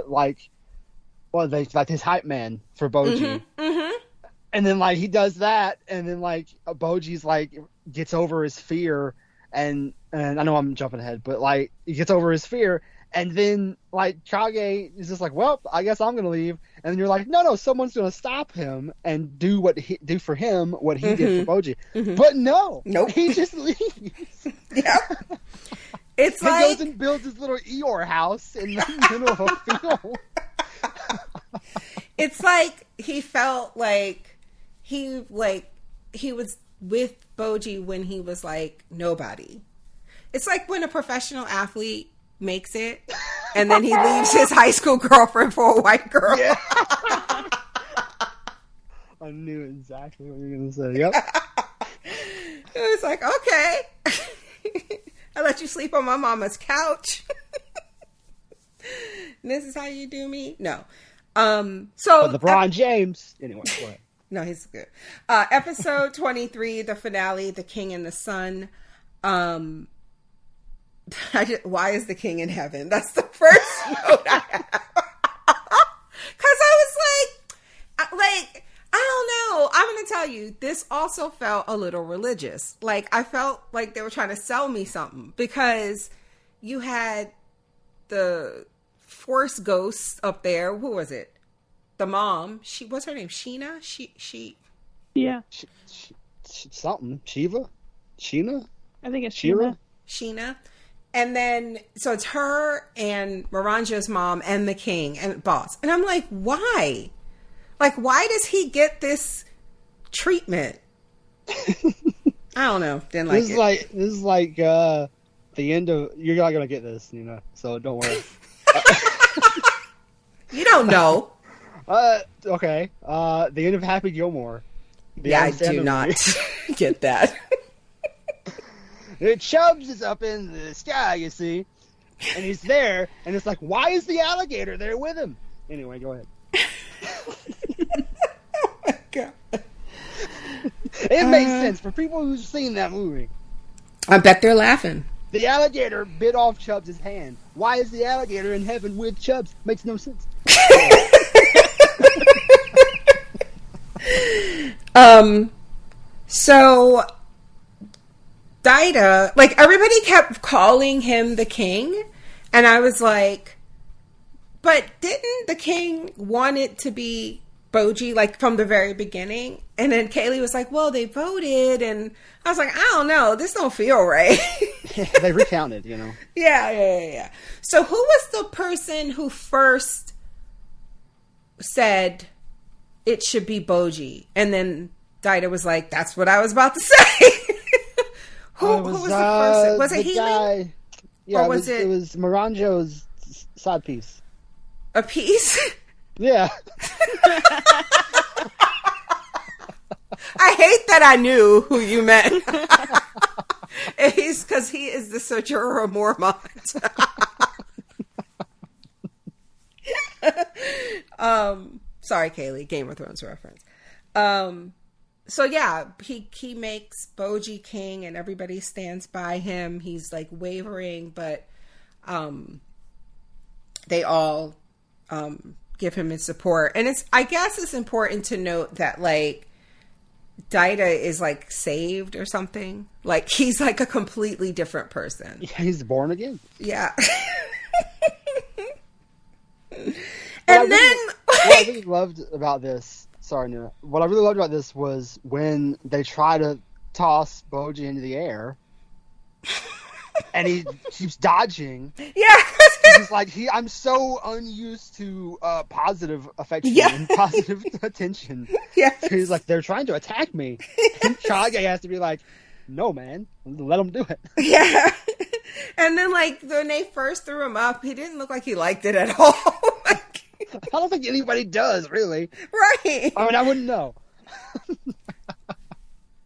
like, well, they like his hype man for Boji. And then, like, he does that, and then, like, Boji's, like, gets over his fear, and I know I'm jumping ahead, but, like, he gets over his fear, and then, like, Kage is just like, well, I guess I'm gonna leave, and then you're like, no, someone's gonna stop him and do for him what he did for Boji. But no, nope, he just leaves. Yeah. It's he like... goes and builds his little Eeyore house in the middle of a field. It's like he felt like he was with Boji when he was like nobody. It's like when a professional athlete makes it and then he leaves his high school girlfriend for a white girl. Yeah. I knew exactly what you were going to say. Yep. It was like, okay. I let you sleep on my mama's couch. This is how you do me? No. So LeBron James. Anyway, go ahead. No, he's good. Episode 23, the finale, The King and the Sun. Why is the king in heaven? That's the first note I have. Because I was like, I don't know. I'm going to tell you, this also felt a little religious. Like, I felt like they were trying to sell me something. Because you had the Force ghosts up there. Who was it? The mom, what's her name? Sheena? Yeah. Something. Shiva? Sheena? I think it's Shira? Sheena. And then, so it's her and Miranjo's mom and the king and boss. And I'm like, why? Like, why does he get this treatment? I don't know. Didn't like it. This is like the end of... You're not going to get this, so don't worry. You don't know. Okay. The end of Happy Gilmore. I do not get that. Chubbs is up in the sky, you see. And he's there, and it's like, why is the alligator there with him? Anyway, go ahead. Oh my God. It makes sense for people who've seen that movie. I bet they're laughing. The alligator bit off Chubbs' hand. Why is the alligator in heaven with Chubbs? Makes no sense. So Daida, like, everybody kept calling him the king, and I was like, but didn't the king want it to be Boji, like, from the very beginning? And then Kaylee was like, well, they voted, and I was like, I don't know, this don't feel right. They recounted, Yeah. So who was the person who first said it should be Boji? And then Daida was like, that's what I was about to say. Who was the person? Was it Healing? Yeah, or was it was Miranjo's side piece. A piece? Yeah. I hate that I knew who you meant. He's because he is the Sojourner Mormont. Sorry, Kaylee, Game of Thrones reference. So yeah, he makes Boji king and everybody stands by him. He's like wavering, but they all give him his support. And I guess it's important to note that like Daida is like saved or something. Like he's like a completely different person. Yeah, he's born again. Yeah. And then what I really loved about this, sorry, Nina. What I really loved about this was when they try to toss Boji into the air, and he keeps dodging. Yeah, he's like I'm so unused to positive affection and positive attention. Yeah, he's like they're trying to attack me. And Kage has to be like, no, man, let them do it. Yeah, and then like when they first threw him up, he didn't look like he liked it at all. I don't think anybody does, really. Right. I mean, I wouldn't know.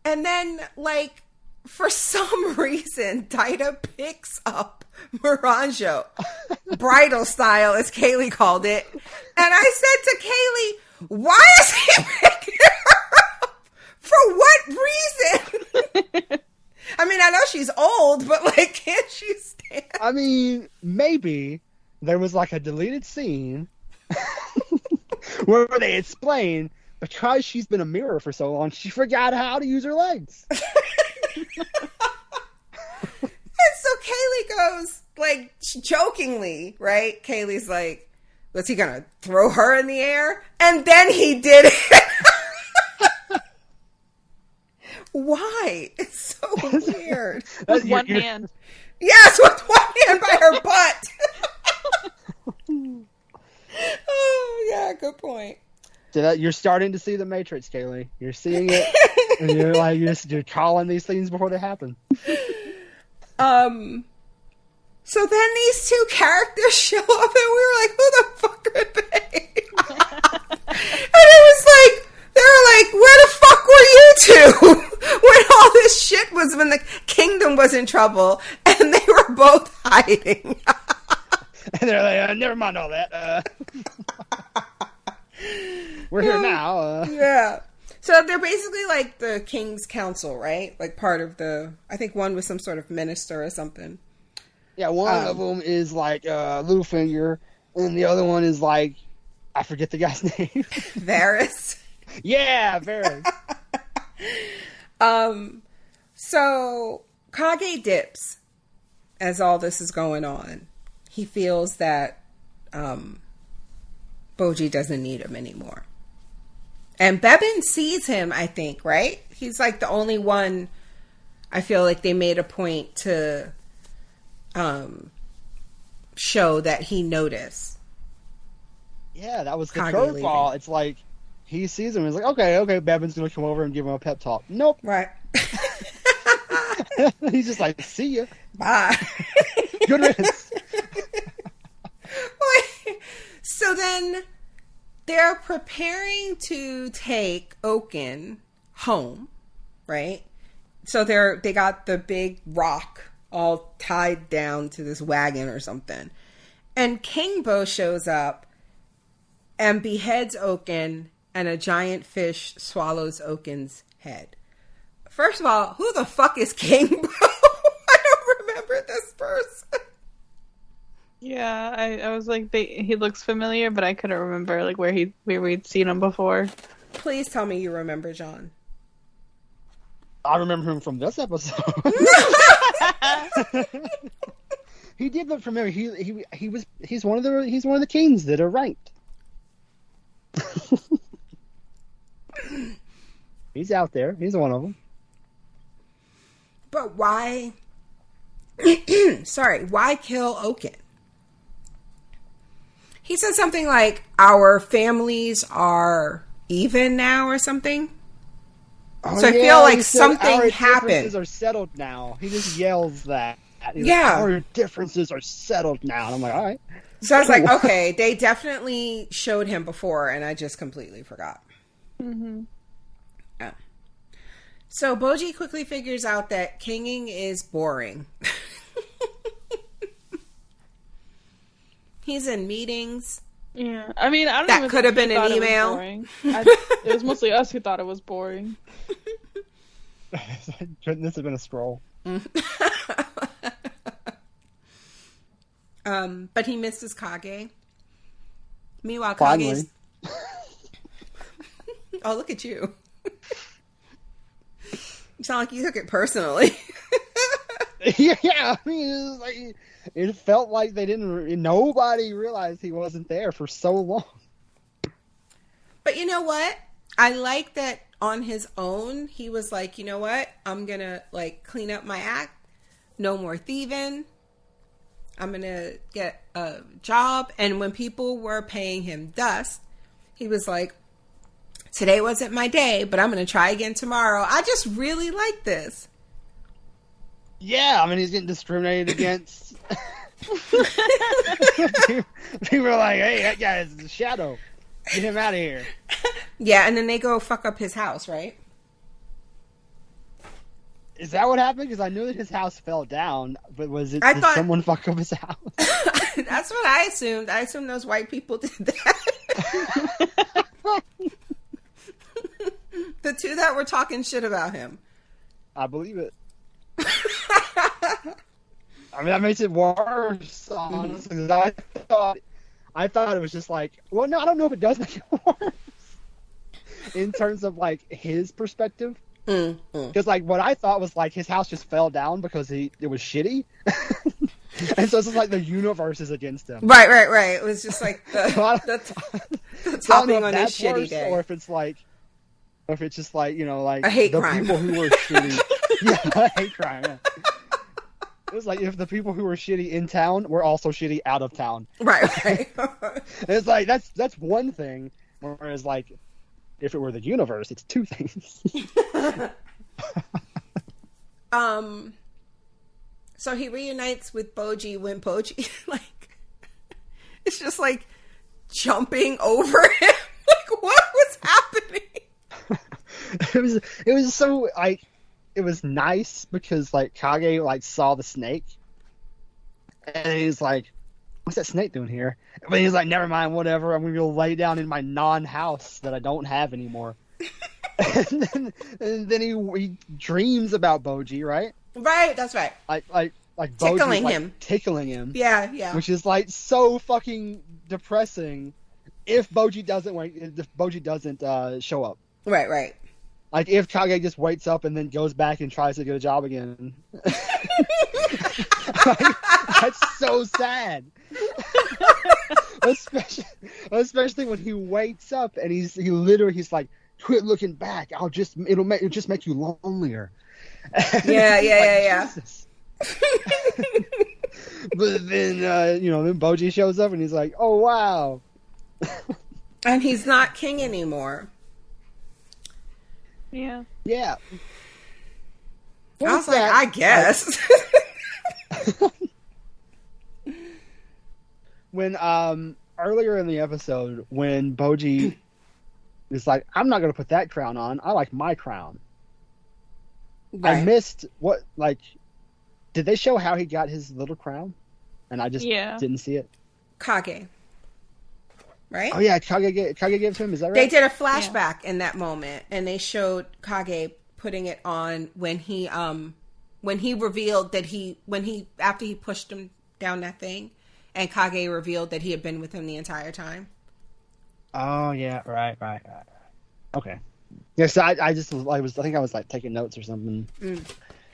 And then, like, for some reason, Daida picks up Miranjo, bridal style, as Kaylee called it. And I said to Kaylee, why is he picking her up? For what reason? I mean, I know she's old, but, like, can't she stand? I mean, maybe there was, like, a deleted scene where they explain because she's been a mirror for so long, she forgot how to use her legs. And so Kaylee goes, like, jokingly, right? Kaylee's like, was he gonna throw her in the air? And then he did it. Why? It's so weird. With one hand. Yes, with one hand by her butt. Oh, yeah, good point. So you're starting to see the Matrix, Kaylee. You're seeing it, and you're like you're calling these things before they happen. So then these two characters show up, and we were like, "Who the fuck are they?" And it was like they were like, "Where the fuck were you two when all this shit was when the kingdom was in trouble?" And they were both hiding. And they're like, never mind all that. We're here now. Yeah. So they're basically like the king's council, right? Like part of I think one was some sort of minister or something. Yeah, one of them is like Littlefinger, and the other one is like, I forget the guy's name. Varys. Yeah, Varys. So Kage dips as all this is going on. He feels that Boji doesn't need him anymore. And Bebin sees him, I think, right? He's like the only one I feel like they made a point to show that he noticed. Yeah, that was the Kage curveball. leaving. It's like, he sees him and he's like, okay, Bebin's going to come over and give him a pep talk. Nope. Right. He's just like, see ya. Bye. Good riddance. So then they're preparing to take Oaken home, right? So they got the big rock all tied down to this wagon or something. And King Bo shows up and beheads Oaken, and a giant fish swallows Oaken's head. First of all, who the fuck is King Bo? I don't remember this person. Yeah, I was like, he looks familiar, but I couldn't remember like where we'd seen him before. Please tell me you remember, John. I remember him from this episode. He did look familiar. He's one of the kings that are ranked. He's out there. He's one of them. But why? Sorry, why kill Oaken? He said something like, "Our families are even now," or something. Oh, so I feel like something happened. Differences are settled now. He just yells that. Yeah. Our differences are settled now. And I'm like, all right. So I was like, okay, they definitely showed him before, and I just completely forgot. Mm-hmm. Yeah. So Boji quickly figures out that kinging is boring. He's in meetings Yeah, I mean, I don't That even could have think been he an thought it was email. boring. It was mostly us who thought it was boring. Couldn't this have been a scroll? But he misses Kage. Meanwhile, Finally. Kage's... Oh, look at you. You sound like you took it personally. Yeah, I mean, it was like, it felt like nobody realized he wasn't there for so long. But you know what? I like that on his own, he was like, you know what? I'm going to like clean up my act. No more thieving. I'm going to get a job. And when people were paying him dust, he was like, today wasn't my day, but I'm going to try again tomorrow. I just really like this. Yeah, I mean, he's getting discriminated against. People are like, hey, that guy is a shadow. Get him out of here. Yeah, and then they go fuck up his house, right? Is that what happened? Because I knew that his house fell down, but did someone fuck up his house? That's what I assumed. I assumed those white people did that. The two that were talking shit about him. I believe it. I mean, that makes it worse, honestly. I thought it was just like, well, no, I don't know if it does make it worse in terms of like his perspective. Because like what I thought was like his house just fell down because it was shitty, and so it's just like the universe is against him. Right. It was just like the topping on his shitty day, or if it's just like, you know, like a hate the crime. People who were shitty. Yeah, a hate crime. Yeah. It was like if the people who were shitty in town were also shitty out of town. Right. It's like that's one thing, whereas like if it were the universe, it's two things. So he reunites with Boji when Boji like it's just like jumping over him. Like what was happening? It was so like it was nice because like Kage like saw the snake and he's like, what's that snake doing here? But he's like, never mind, whatever, I'm gonna go lay down in my non-house that I don't have anymore. and then he dreams about Boji, right? Right, that's right. Like Tickling Boji, him. Tickling him. Yeah. Which is like so fucking depressing if Boji doesn't show up. Right. Like, if Kage just wakes up and then goes back and tries to get a job again. That's so sad. Especially when he wakes up and he's like, quit looking back. It'll just make you lonelier. Yeah. Jesus. But then, then Boji shows up and he's like, oh, wow. And he's not king anymore. Yeah. Yeah. I was like, I guess. When earlier in the episode, when Boji is like, I'm not going to put that crown on. I like my crown. Right. I missed did they show how he got his little crown? And I just didn't see it. Kage. Right? Oh yeah, Kage gave it to him. Is that right? They did a flashback in that moment, and they showed Kage putting it on when he revealed that after he pushed him down that thing, and Kage revealed that he had been with him the entire time. Oh yeah, right. Okay. Yeah, so I think I was like taking notes or something, and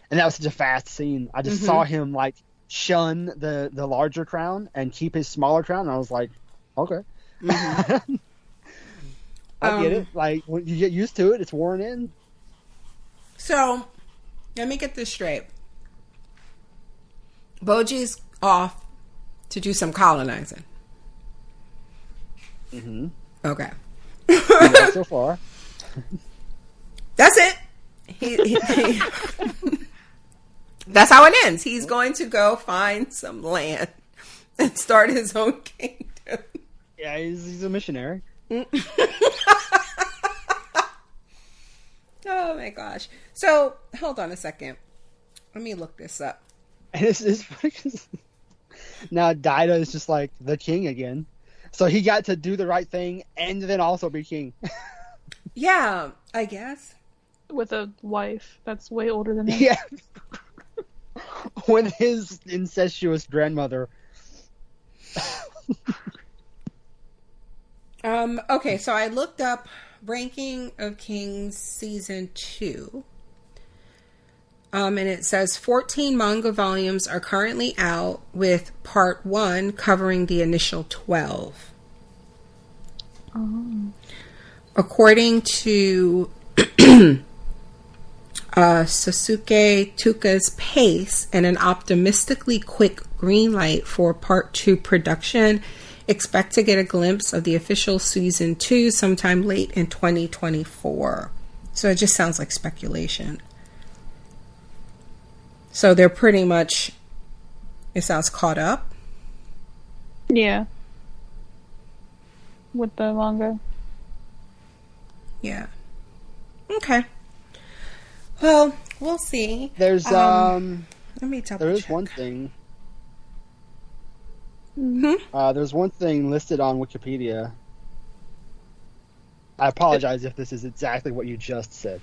that was such a fast scene. I just saw him like shun the larger crown and keep his smaller crown, and I was like, okay. I get it. Like, when you get used to it, it's worn in. So, let me get this straight. Boji's off to do some colonizing. Mm-hmm. Okay. So far. That's it. He that's how it ends. He's going to go find some land and start his own kingdom. Yeah, he's a missionary. Oh my gosh. So, hold on a second. Let me look this up. And it's funny because now Daida is just like the king again. So he got to do the right thing and then also be king. Yeah, I guess. With a wife that's way older than him. Yeah. With his incestuous grandmother. Okay, so I looked up Ranking of Kings Season 2. And it says 14 manga volumes are currently out, with part 1 covering the initial 12. Oh. According to Sasuke Tuka's pace and an optimistically quick green light for part 2 production, expect to get a glimpse of the official season 2 sometime late in 2024. So it just sounds like speculation. So they're pretty much, it sounds, caught up. Yeah. With the manga. Yeah. Okay. Well, we'll see. There's let me double there is check. one thing. Mm-hmm. There's one thing listed on Wikipedia. I apologize if this is exactly what you just said.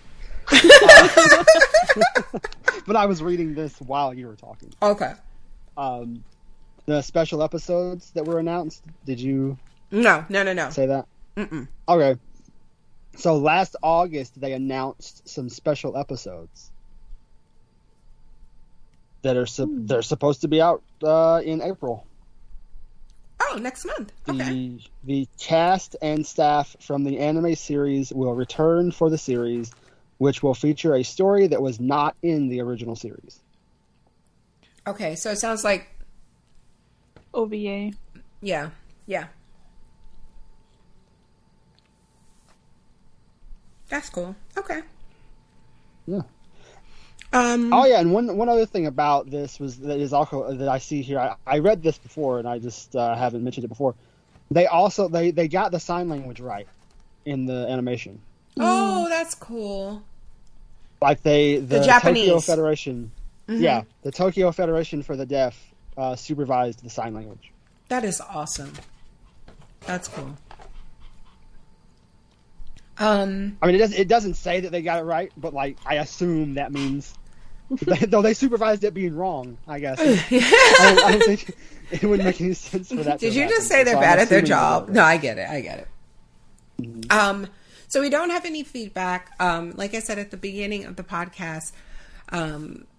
But I was reading this while you were talking. Okay. The special episodes that were announced, did you No. say that? Mm-mm. Okay. So last August, they announced some special episodes that are they're supposed to be out in April. Oh, next month. Okay. The cast and staff from the anime series will return for the series, which will feature a story that was not in the original series. Okay, so it sounds like... OVA. Yeah. That's cool. Okay. Yeah. Oh yeah, and one other thing about this is also that I see here. I read this before, and I just haven't mentioned it before. They also they got the sign language right in the animation. Oh, that's cool. Like the Japanese Tokyo Federation. Mm-hmm. Yeah, the Tokyo Federation for the Deaf supervised the sign language. That is awesome. That's cool. I mean, it doesn't say that they got it right, but like I assume that means though they supervised it being wrong. I guess I don't think it would make any sense for that. Did you just say they're bad at their job? No, I get it. Mm-hmm. So we don't have any feedback. Like I said at the beginning of the podcast,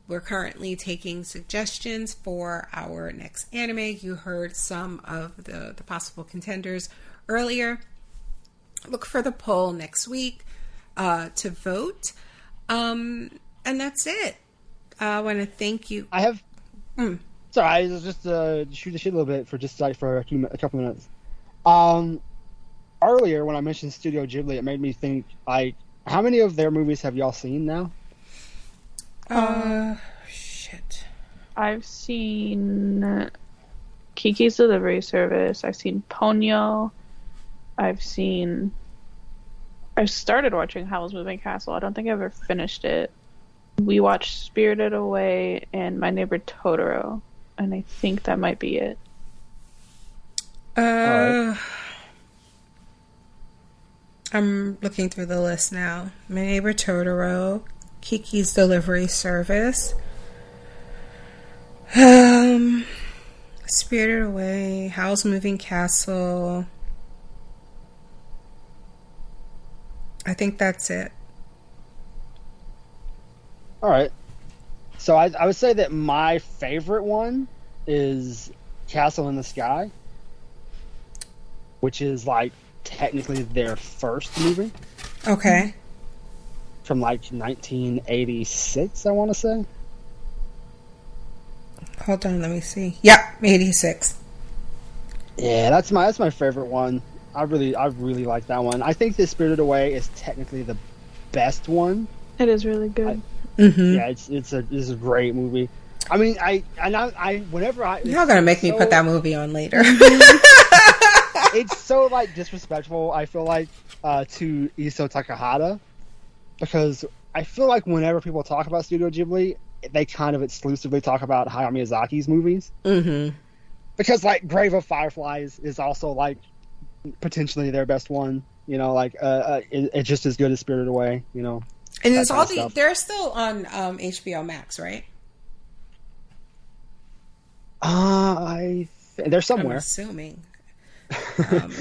we're currently taking suggestions for our next anime. You heard some of the possible contenders earlier. Look for the poll next week to vote. And that's it. I want to thank you. I have... Sorry, I was just shoot the shit a little bit for just like for a couple minutes. Earlier, when I mentioned Studio Ghibli, it made me think, like, how many of their movies have y'all seen now? Shit. I've seen Kiki's Delivery Service. I've seen Ponyo. I've started watching Howl's Moving Castle. I don't think I ever finished it. We watched Spirited Away and My Neighbor Totoro, and I think that might be it. Right. I'm looking through the list now. My Neighbor Totoro, Kiki's Delivery Service, Spirited Away, Howl's Moving Castle. I think that's it. All right. So I would say that my favorite one is Castle in the Sky, which is like technically their first movie. Okay. From like 1986, I want to say. Hold on, let me see. Yep, 86. Yeah, that's my favorite one. I really like that one. I think that Spirited Away is technically the best one. It is really good. Yeah, it's a great movie. I mean, whenever you're gonna make me put that movie on later. It's so like disrespectful, I feel like, to Isao Takahata, because I feel like whenever people talk about Studio Ghibli, they kind of exclusively talk about Hayao Miyazaki's movies. Mm-hmm. Because like Grave of Fireflies is also like potentially their best one. You know, like it's just as good as Spirited Away. You know, And that it's kind all of stuff. they're still on HBO Max, right? They're I'm somewhere. assuming.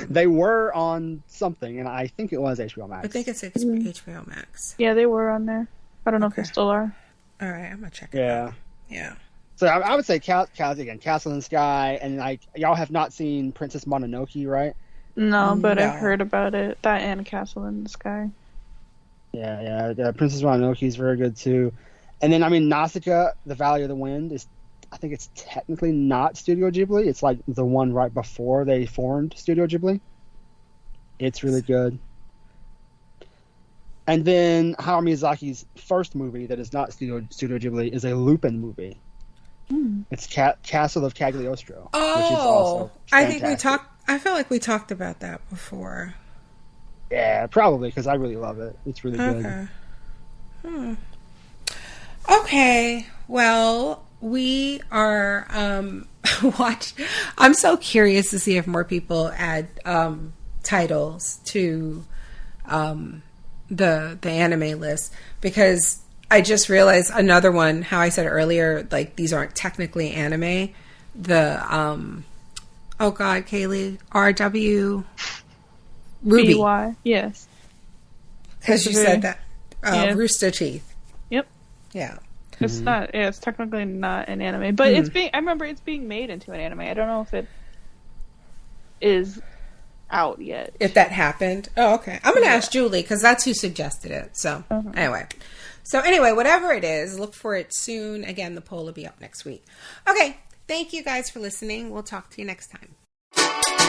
They were on something, and I think it was HBO Max. I think it's HBO Max. Yeah, they were on there. I don't know if they still are. All right, I'm gonna check it Yeah. out. Yeah. So I would say again, Castle in the Sky, and like y'all have not seen Princess Mononoke, right? No, but No. I've heard about it. That and Castle in the Sky. Yeah. Princess Mononoke is very good too. And then I mean Nausicaa, The Valley of the Wind is, I think it's technically not Studio Ghibli. It's like the one right before they formed Studio Ghibli. It's really good. And then Hayao Miyazaki's first movie that is not Studio Ghibli is a Lupin movie. It's Castle of Cagliostro, which is also I think fantastic. I feel like we talked about that before. Yeah, probably because I really love it. It's really Okay. good. Okay. Well, we are I'm so curious to see if more people add titles to the anime list, because I just realized another one, how I said earlier, like these aren't technically anime. The oh god, Kaylee, RW Ruby, BY, yes. because you said that Yeah. Rooster Teeth. Yep. Yeah. It's not. Yeah, it's technically not an anime, but it's being. I remember it's being made into an anime. I don't know if it is out yet. If that happened. Oh, okay. I'm going to ask Julie, because that's who suggested it. So, anyway, whatever it is, look for it soon. Again, the poll will be up next week. Okay. Thank you guys for listening. We'll talk to you next time.